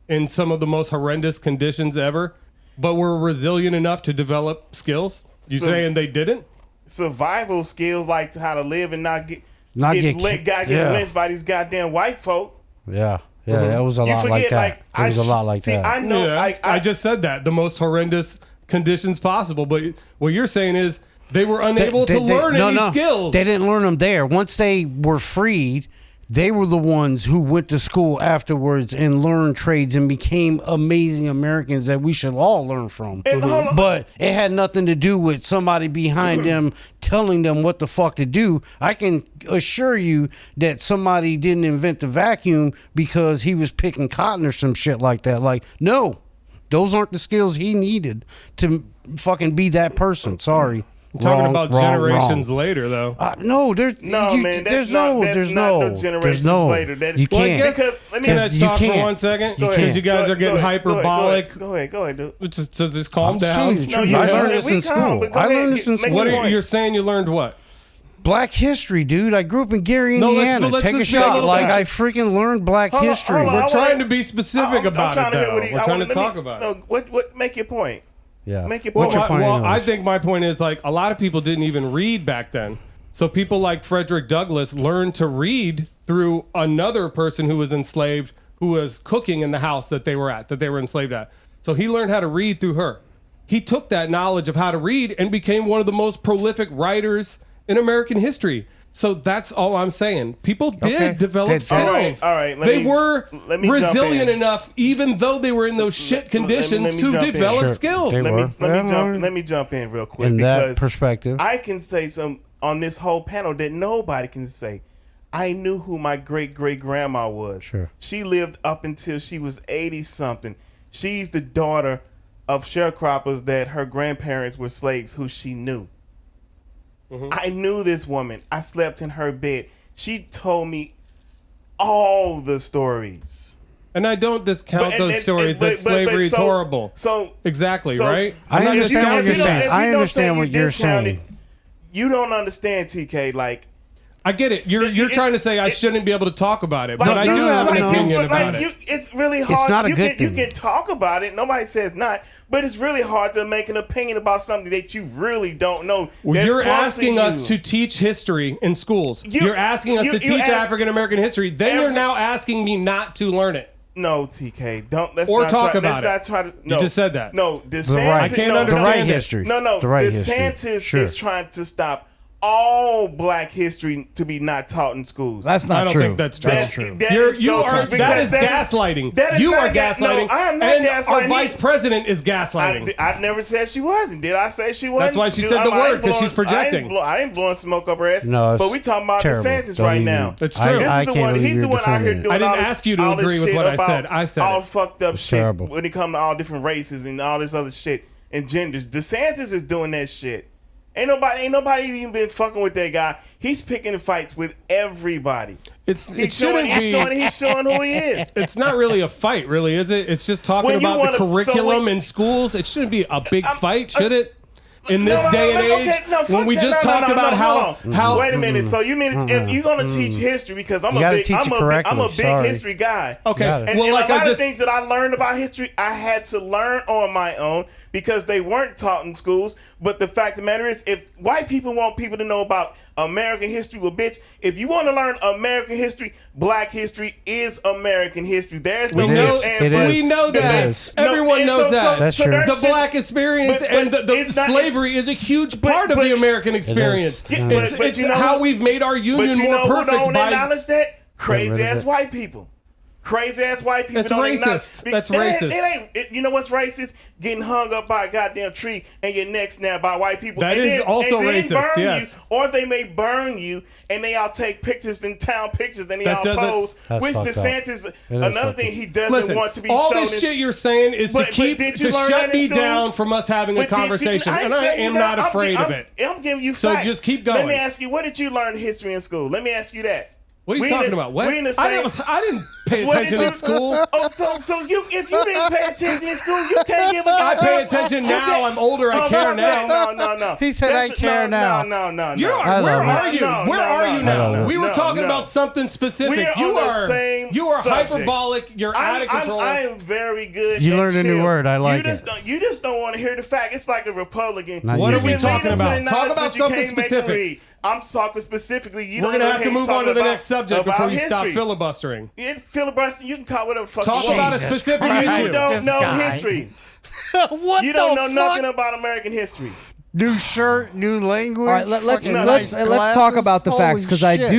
in some of the most horrendous conditions ever, but were resilient enough to develop skills? You So- saying they didn't? survival skills like how to live and not get yeah. lynched by these goddamn white folk. Yeah. Yeah. That was a You lot forget, like that. It was a lot like see, that. I know. Yeah, I just said that the most horrendous conditions possible. But what you're saying is they were unable to learn any skills. They didn't learn them there. Once they were freed, they were the ones who went to school afterwards and learned trades and became amazing Americans that we should all learn from. But it had nothing to do with somebody behind them telling them what the fuck to do. I can assure you that somebody didn't invent the vacuum because he was picking cotton or some shit like that. Like, no, those aren't the skills he needed to fucking be that person. Sorry. Talking about generations later, though. No, there's no generations later. You can't. Let me can I talk for 1 second? Because you guys are getting hyperbolic. Go ahead, dude. Just calm down. I learned this in school. What you're saying? You learned what? Black history, dude. I grew up in Gary, Indiana. Take a shot. Like, I freaking learned black history. We're trying to be specific about it, though. We're trying to talk about it. What? Make your point. Yeah. Make your point. Well, I think my point is, like, a lot of people didn't even read back then. So people like Frederick Douglass learned to read through another person who was enslaved, who was cooking in the house that they were enslaved at. So he learned how to read through her. He took that knowledge of how to read and became one of the most prolific writers in American history. So that's all I'm saying. People did develop skills. All right. They were resilient enough, even though they were in those shit conditions, to develop skills. Let me jump in real quick. In because that perspective, I can say some on this whole panel that nobody can say. I knew who my great-great-grandma was. Sure. She lived up until she was 80-something. She's the daughter of sharecroppers that her grandparents were slaves who she knew. I knew this woman. I slept in her bed. She told me all the stories. And I don't discount those stories that slavery is horrible. Exactly, right? I understand what you're saying. I understand what you're saying. You don't understand, TK. Like, I get it. You're trying to say I shouldn't be able to talk about it, but I do have an opinion about it. It's really hard. It's not a good thing. You can talk about it. Nobody says not. But it's really hard to make an opinion about something that you really don't know. Well, you're asking us to teach history in schools. You're asking us to teach African American history. Then you're now asking me not to learn it. No, TK, don't. Let's talk about it. You just said that. No, DeSantis. I can't understand the right history. No, the right DeSantis is trying to stop all black history to be not taught in schools. That's not true. I don't think that's true. That's true. That is gaslighting. You are gaslighting. No, I am not gaslighting. Our vice president is gaslighting. I never said she wasn't. Did I say she wasn't? That's why she said the word, because she's projecting. I ain't blowing smoke up her ass. No, but we talking about DeSantis right now. That's true. He's the one out here doing. I didn't ask you to agree with what I said. I said all fucked up shit terrible. when it comes to all different races and all this other shit and genders. DeSantis is doing that shit. Ain't nobody even been fucking with that guy. He's picking fights with everybody. He's showing who he is. It's not really a fight, really, is it? It's just talking about the curriculum in schools. It shouldn't be a big fight, should it? In this day and age, when we just talked about how. Wait a minute. So you mean if you're gonna teach history, because I'm a big history guy. Okay. And a lot of things that I learned about history, I had to learn on my own because they weren't taught in schools. But the fact of the matter is, if white people want people to know about American history, well, bitch, if you want to learn American history, black history is American history. There's no we know that. Everyone knows that. That's true. The black experience and the slavery is a huge part of the American experience. It's how we've made our union more perfect. But you know who don't acknowledge that? Crazy ass white people. Crazy ass white people. That's racist. That's racist. You know what's racist? Getting hung up by a goddamn tree and your neck snapped by white people. That is also racist. Yes. Or they may burn you and they all take pictures in town pictures and they all pose. Which DeSantis, another thing he doesn't want to be shown. All this shit you're saying is to shut me down from us having a conversation, and I am not afraid of it. I'm giving you facts. So just keep going. Let me ask you, what did you learn history in school? Let me ask you that. What are you talking about? What? I didn't pay attention in school. So if you didn't pay attention in school, you can't give a goddamn. I pay attention now. I'm older. I care now. No. He said I care now. No. Where are you? Where are you now? We were talking about something specific. You are hyperbolic. You're out of control. I am very good. You learned a new word. I like it. You just don't want to hear the fact. It's like a Republican. What are we talking about? Talk about something specific. I'm talking specifically. We're gonna have to move on to the next subject before you stop filibustering. Filibustering, you can call whatever fuck. Talk about a specific issue. You don't know history. What you don't know nothing about American history. New shirt, new language. All right, let's fucking let's nice let's talk glasses. about the facts Holy because I shit.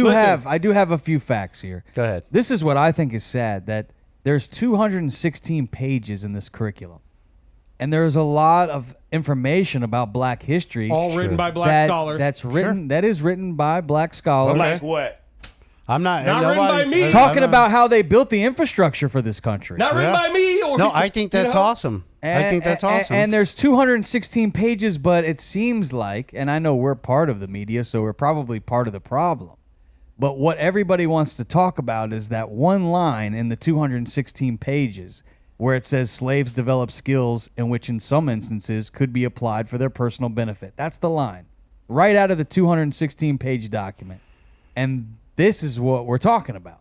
do have a few facts here. Go ahead. This is what I think is sad that there's 216 pages in this curriculum, and there's a lot of information about Black history. All written by Black scholars. That is written by Black scholars. Like what? I'm not. Not written by nobody's- me. I'm Talking not- about how they built the infrastructure for this country. Not written by me. Or No, I think that's awesome. I think that's awesome. And there's 216 pages, but it seems like, and I know we're part of the media, so we're probably part of the problem. But what everybody wants to talk about is that one line in the 216 pages where it says slaves develop skills in which in some instances could be applied for their personal benefit. That's the line right out of the 216 page document. And this is what we're talking about.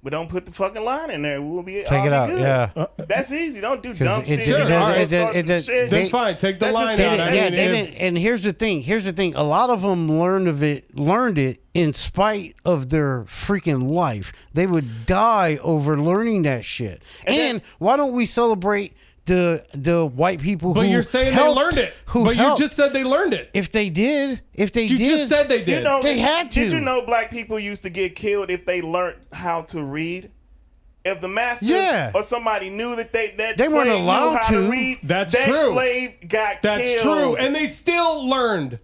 But don't put the fucking line in there. We'll be Take it out. good. Yeah. That's easy. Don't do dumb it- shit. it- Sure, it- all right. it- it- it- Shit. Then fine, take the That's line just- out. I Yeah, mean, they didn't- and here's the thing. A lot of them learned it in spite of their freaking life. They would die over learning that shit. And why don't we celebrate the white people But who you're saying helped, they learned it. Who But helped. you just said they learned it. If they did, You just said they did. You know, They had to. Did you know black people used to get killed if they learned how to read? If the master Yeah. or somebody knew that they weren't slave allowed knew how to to. read, That's that true. slave got That's killed. true. And they still learned.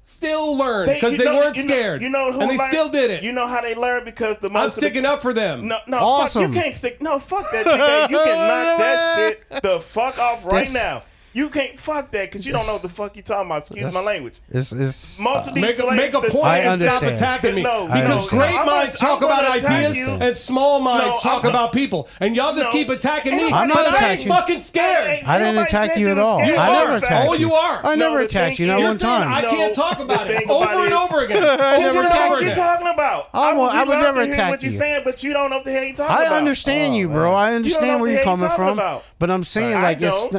Still learned They- because you they know- weren't you know- scared. You know who and they learned? still did it. You know how they learned because the most I'm of the- sticking up for them. No, Awesome. fuck, you can't stick. No, fuck that. TK. You can knock that shit the fuck off right That's- now. You can't fuck that because you don't know what the fuck you talking about. Excuse my language. It's Most of these Make slaves, a the point I and stop understand. attacking me. No, because no, great no, I'm minds gonna- talk I'm about gonna attack ideas you. and small minds No, talk I'm- about people. And y'all just No. keep attacking me. I'm not but I attacking ain't you. fucking scared. I didn't attack you at all. You I are. never attacked Oh, you. you are. I never the attacked you, thing not is- one time. I can't talk about the it thing about over and it is- over again. never Over and attacked over What you. you again. talking about? I would love never to hear attack what you're you. saying, but you don't know what the hell you're talking I about. understand you, bro. I understand where know you're what the coming hell you're from. talking about. But I'm saying, I like, don't.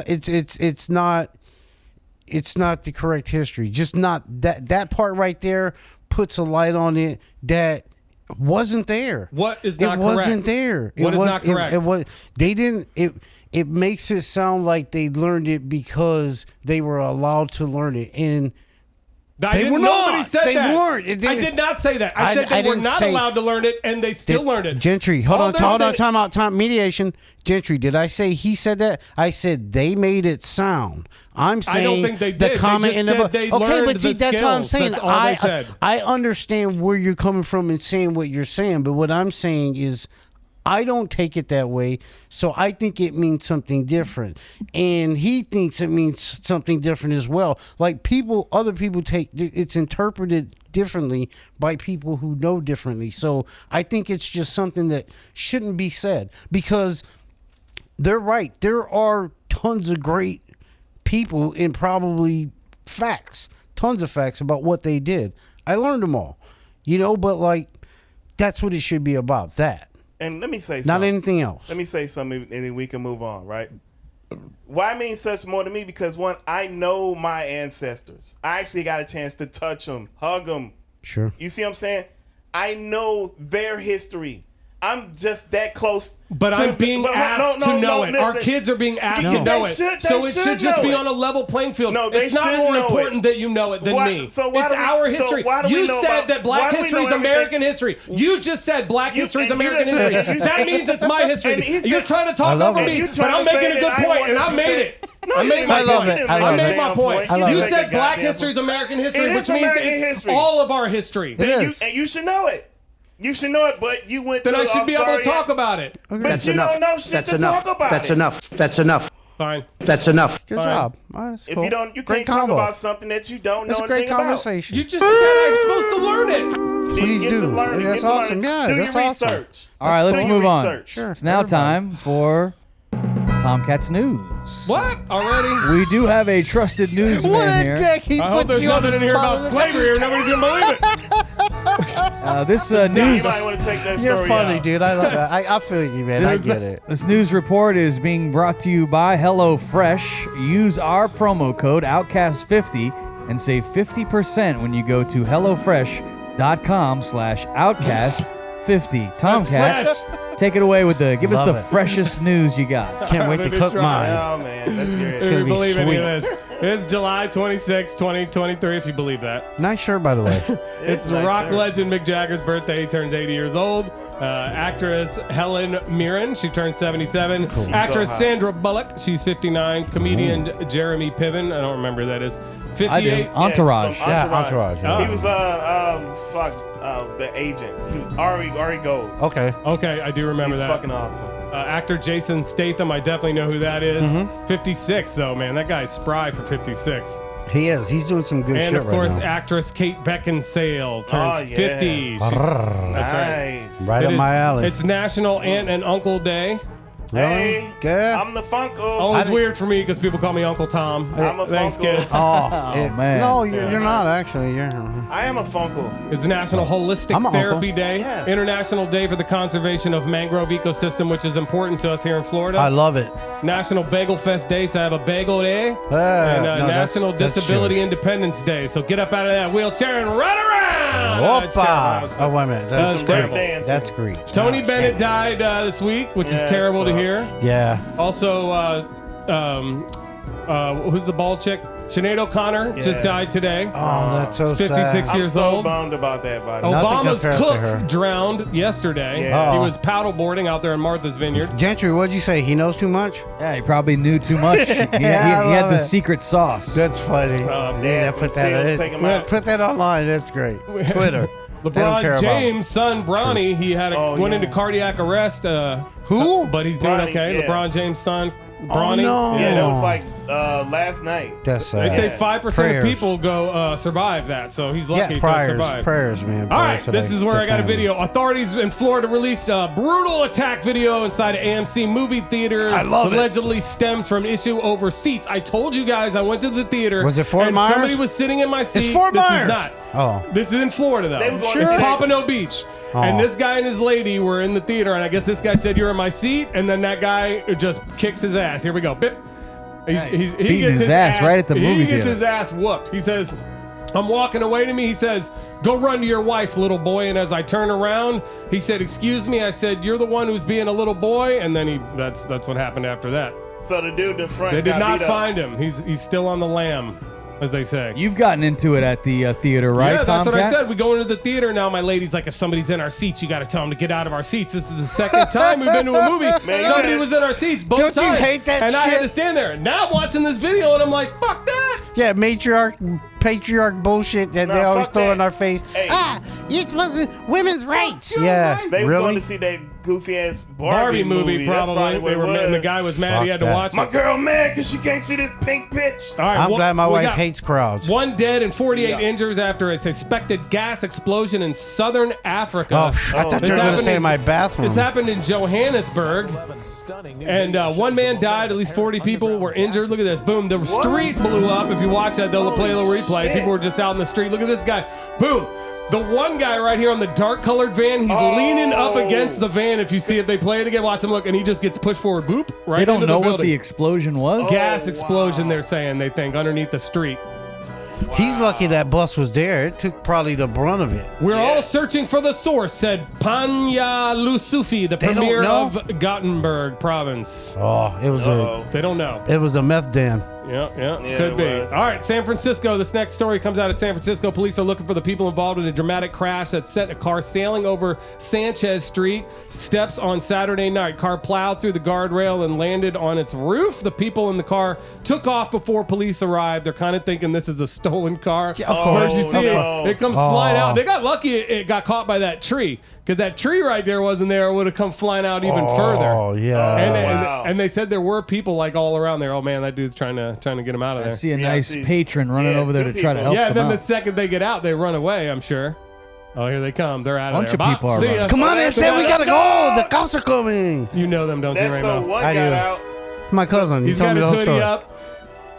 it's not the correct history. Just not that part right there puts a light on it that wasn't there. What is not it correct? wasn't there. What is not correct? It was. They didn't. It makes it sound like they learned it because they were allowed to learn it, and Nobody not. said They that. weren't. It I didn't- did not say that. I I- said I they were didn't not say- allowed to learn it, and they still learned it. Gentry, All hold they're on, saying- time out, mediation. Gentry, did I say he said that? I said they made it sound. I'm saying I don't think they the did. They comment just in the said book. they Okay, learned but see, the that's what I'm skills. saying. That's all they said. I understand where you're coming from and saying what you're saying, but what I'm saying is I don't take it that way, so I think it means something different, and he thinks it means something different as well. Like other people take it's interpreted differently by people who know differently. So I think it's just something that shouldn't be said because they're right. There are tons of great people and probably tons of facts about what they did. I learned them all, but like that's what it should be about. That. And let me say Not something. anything else. Let me say something, and then we can move on, right? Why it means such more to me? Because one, I know my ancestors. I actually got a chance to touch them, hug them. Sure. You see what I'm saying? I know their history. I'm just that close. But I'm being asked to know it. Our listen. kids are being asked No. to know They it. should- So they it should should just know be it. on a level playing field. No, they it's not should more know important it. that you know it than Why- me. so why it's do we- our so history. why do we You know said about- that Black why do we history is know American history. You just said Black You- history is and you American just said- history. you That said- means it's my history. and he You're said- trying to I talk love over it. me, You but trying I'm to making say a good that I point, wanted and I to made say- it. No, I you made didn't my I love point. it. I I love made it. my point. I love You it. said Black Goddamn history is American history, It which is means American it's history. all of our history. It And is. you should know it. You should know it, but you went Then to I should be able to talk about it. But you don't know shit to talk about it. That's enough. Fine. That's enough. Good Fine. job. All right, that's If cool. you don't, you Great can't talk combo. about something that you don't know It's a great anything about. conversation. You just said I'm supposed to learn it. Please Get do. to learn it. That's Get to learn awesome. it. Yeah, Do that's your awesome. research. All right, let's Do your move on. research. Sure. It's now time for Tomcats News. What? Already? We do have a trusted newsman What a here. dick! He I hope puts there's you on nothing the in here spot. about slavery or nobody's going to believe it. This Now, news. you might want to take that You're story funny, out. dude. I love that. I feel you, man. I get it. This news report is being brought to you by HelloFresh. Use our promo code Outcast50 and save 50% when you go to hellofresh.com/Outcast50. Tomcat, fresh. take it away with give us Love the it. freshest news you got. Can't wait to Let me cook try. mine. Oh man, that's good. gonna If be you believe any sweet. of this. It's July 26, 2023, if you believe that. Nice shirt, by the way. It's nice rock shirt. legend Mick Jagger's birthday. He turns 80 years old. Actress Helen Mirren, she turns 77. Actress so hot. Sandra Bullock, she's 59. Comedian Jeremy Piven, I don't remember who that is, 58. I do. Entourage. From Yeah, Entourage, yeah. He was the agent. He was Ari Gold. Okay. Okay, I do remember He's that. fucking awesome. Actor Jason Statham, I definitely know who that is. 56, though, man. That guy's spry for 56. He is. He's doing some good And, shit of course, right now. actress Kate Beckinsale turns Oh, yeah. 50. That's right. Nice. Right It up is- my alley. It's National Aunt and Uncle Day. Hey, Good. I'm the Funko. Always didn't- weird for me because people call me Uncle Tom. I'm a Thanks, Funko. kids. man. No, you're not actually. You're. I am a Funko. It's National Holistic I'm an Therapy uncle. Day, Yeah. International Day for the Conservation of Mangrove Ecosystem, which is important to us here in Florida. I love it. National Bagel Fest Day, so I have a bagel day. And no, National that's Disability Jewish. Independence Day. So get up out of that wheelchair and run around. Oh, it's terrible. That was Opa! Oh, wait a minute. That's That's great. terrible. Dancing. That's great. Tony Bennett died this week, which Yeah, is terrible to hear. sucks. Yeah. Also, who's the bald chick? Sinead O'Connor just Yeah. died today. Oh, that's so 56 sad. years I'm so old. bummed about that, buddy. Nothing Obama's compares to cook her. drowned yesterday. Yeah. He Oh. was paddleboarding out there in Martha's Vineyard. Gentry, what'd you say? He knows too much? Yeah, he probably knew too much. He had, I he had love the it. secret sauce. That's funny. Yeah, some put that seals in. take 'em Yeah, out. put that online. That's great. Twitter. They don't care LeBron about James' son Bronny, he had went yeah. into cardiac arrest. Who? But he's doing Bronny, okay. yeah. LeBron James' son Bronny. no. Yeah, that was Oh. like last night. That's sad. They say Yeah. 5% of Prayers. people go survive that, so he's lucky to prayers, survive. prayers, man. All right, Prayers to this the- is where the I got a family. video. Authorities in Florida released a brutal attack video inside an AMC movie theater. I love it. Allegedly stems from an issue over seats. I told you guys I went to the theater. Was it Fort and Myers? somebody was sitting in my seat. Fort this Myers. is not. Oh. This is in Florida, though. They were going to It's see that- Pompano Beach. Oh. And this guy and his lady were in the theater, and I guess this guy said, "You're in my seat," and then that guy just kicks his ass. Here we go. Bip. He beating gets his ass right at the movie He gets theater. his ass whooped. He says, I'm walking away to me. He says, "Go run to your wife, little boy." And as I turn around, he said, "Excuse me." I said, "You're the one who's being a little boy." And then that's what happened after that. So the dude in front They did got not beat up. find him. He's still on the lam, as they say. You've gotten into it at the theater, right, Yeah, that's what I Tomcat? said. We go into the theater now. My lady's like, if somebody's in our seats, you got to tell them to get out of our seats. This is the second time we've been to a movie. Man, Somebody you was in our seats both Don't you times. hate that and I had shit? to stand there. Now I'm watching this video and I'm like, fuck that. Yeah, patriarch bullshit that Nah, they always fuck throw that. in our face. Hey. You're supposed to women's rights. Yeah, They was really? going to see that goofy ass Barbie movie, That's probably. what They were, it was. and the guy was mad. Fuck He had to that. watch My it. girl mad because she can't see this pink bitch. All right, I'm glad my we wife got hates crowds. One dead and 48 Yeah. injuries after a suspected gas explosion in southern Africa. Oh, I thought This you were going to happened say in- my bathroom. This happened in Johannesburg. And one man died. At least 40 people were injured. Look at this. Boom. The street blew up. If you watch that, they'll play a little replay. shit. People were just out in the street. Look at this guy. Boom. The one guy right here on the dark colored van, he's leaning up against the van. If you see it, they play it again. Watch him look, and he just gets pushed forward. Boop. Right They don't into know the what building. the explosion was? Gas wow. explosion, they're saying, they think, underneath the street. He's lucky that bus was there. It took probably the brunt of it. We're all searching for the source, said Panya Lusufi, the They don't premier know? of Gothenburg province. Oh, it was Uh-oh. They don't know. a meth den. Yeah, Yeah, could it be. was. All right, San Francisco. This next story comes out of San Francisco. Police are looking for the people involved in a dramatic crash that sent a car sailing over Sanchez Street steps on Saturday night. Car plowed through the guardrail and landed on its roof. The people in the car took off before police arrived. They're kind of thinking this is a stolen car. Yeah, of course. Where'd you see no. it? It comes flying out. They got lucky it got caught by that tree, because that tree right there wasn't there. It would have come flying out even further. Oh, yeah. wow. And they said there were people like all around there. Oh man, that dude's trying to get him out of I there. see a Yeah, nice see- patron running yeah, over there two to try to people. help Yeah, them then out. the second they get out, they run away, I'm sure. Oh, here they come. They're out of Bunch there. of Bye. people are See ya. running. Come on, Let's Ed, we go. gotta go. The cops are coming. You know them, don't you, That's so Ramo? one I got do. out. My cousin, he He's told got me his the whole hoodie story. up.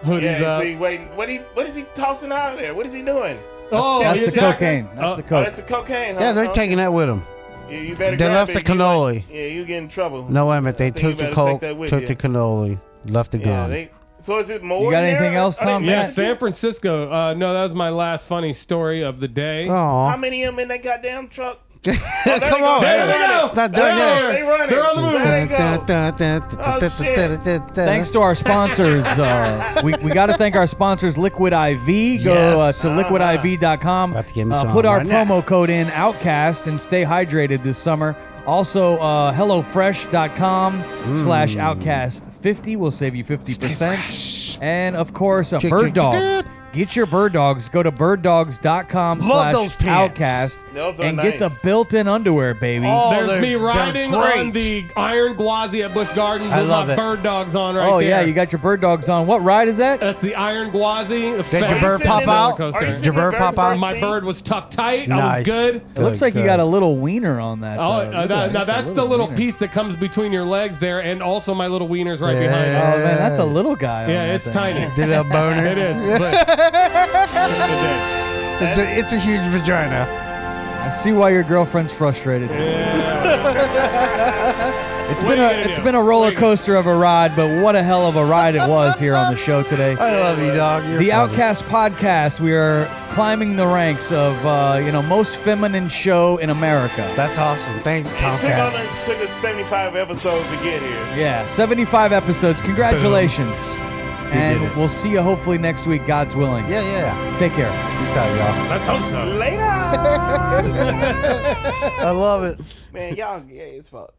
Hoodie's Yeah, up. so he waiting. What is he tossing out of there? What is he doing? Oh, That's he's the attacking. cocaine. That's the Oh, coke. that's a cocaine. Huh? Yeah, they're Huh? taking that with them. Yeah, you better They grab left it. the cannoli. You get in trouble. No, wait a minute. They I think you took the better coke, take that with took you. the cannoli, left the Yeah, gun. so is it more? You got in anything there? else, Are they Tom? Yeah, Mexican? San Francisco. No, that was my last funny story of the day. Oh, How many of them in that goddamn truck? Come go. on. There they go. It's not done yet. They running. They're on the move. There they go. Oh, shit. Thanks to our sponsors. We got to thank our sponsors, Liquid IV. Go Yes. to liquidiv.com. About to give me some Put our right now. promo code in, Outcast, and stay hydrated this summer. Also, HelloFresh.com/Outcast50 will save you 50%. And, of course, Bird Dogs. Get your Bird Dogs. Go to birddogs.com/Outcast those pants. Those are and get the nice. built-in underwear, baby. Oh, There's they're- me they're riding great. on the Iron Gwazi at Busch Gardens I with love my it. bird dogs on right Oh, there. yeah, you got your Bird Dogs on. What ride is that? That's the Iron Gwazi. The Did your fastest bird pop roller out? coaster. Are you Did your sitting in bird the pop very out? first My seat? bird was tucked tight. I Nice. was good. It looks like you got a little wiener on that. Oh, though. Look at that. now It's a that's the little wiener. piece that comes between your legs there, and also my little wiener's right Yeah. behind it. Oh, man, that's a little guy. on Yeah, that it's thing. tiny. Did a boner. It is. But It's a huge vagina. I see why your girlfriend's frustrated. It's What been are you gonna it's do? been a roller coster of a ride, but what a hell of a ride it was here on the show today. I love you, dog. You're The funny. Outcast podcast. We are climbing the ranks of most feminine show in America. That's awesome. Thanks, It Tomcat. took us 75 episodes to get here. Yeah, 75 episodes. Congratulations. did And it. we'll see you hopefully next week, God's willing. Yeah. Take care. Peace out, y'all. let's hope so. Later. I love it. Man, y'all gay as fuck.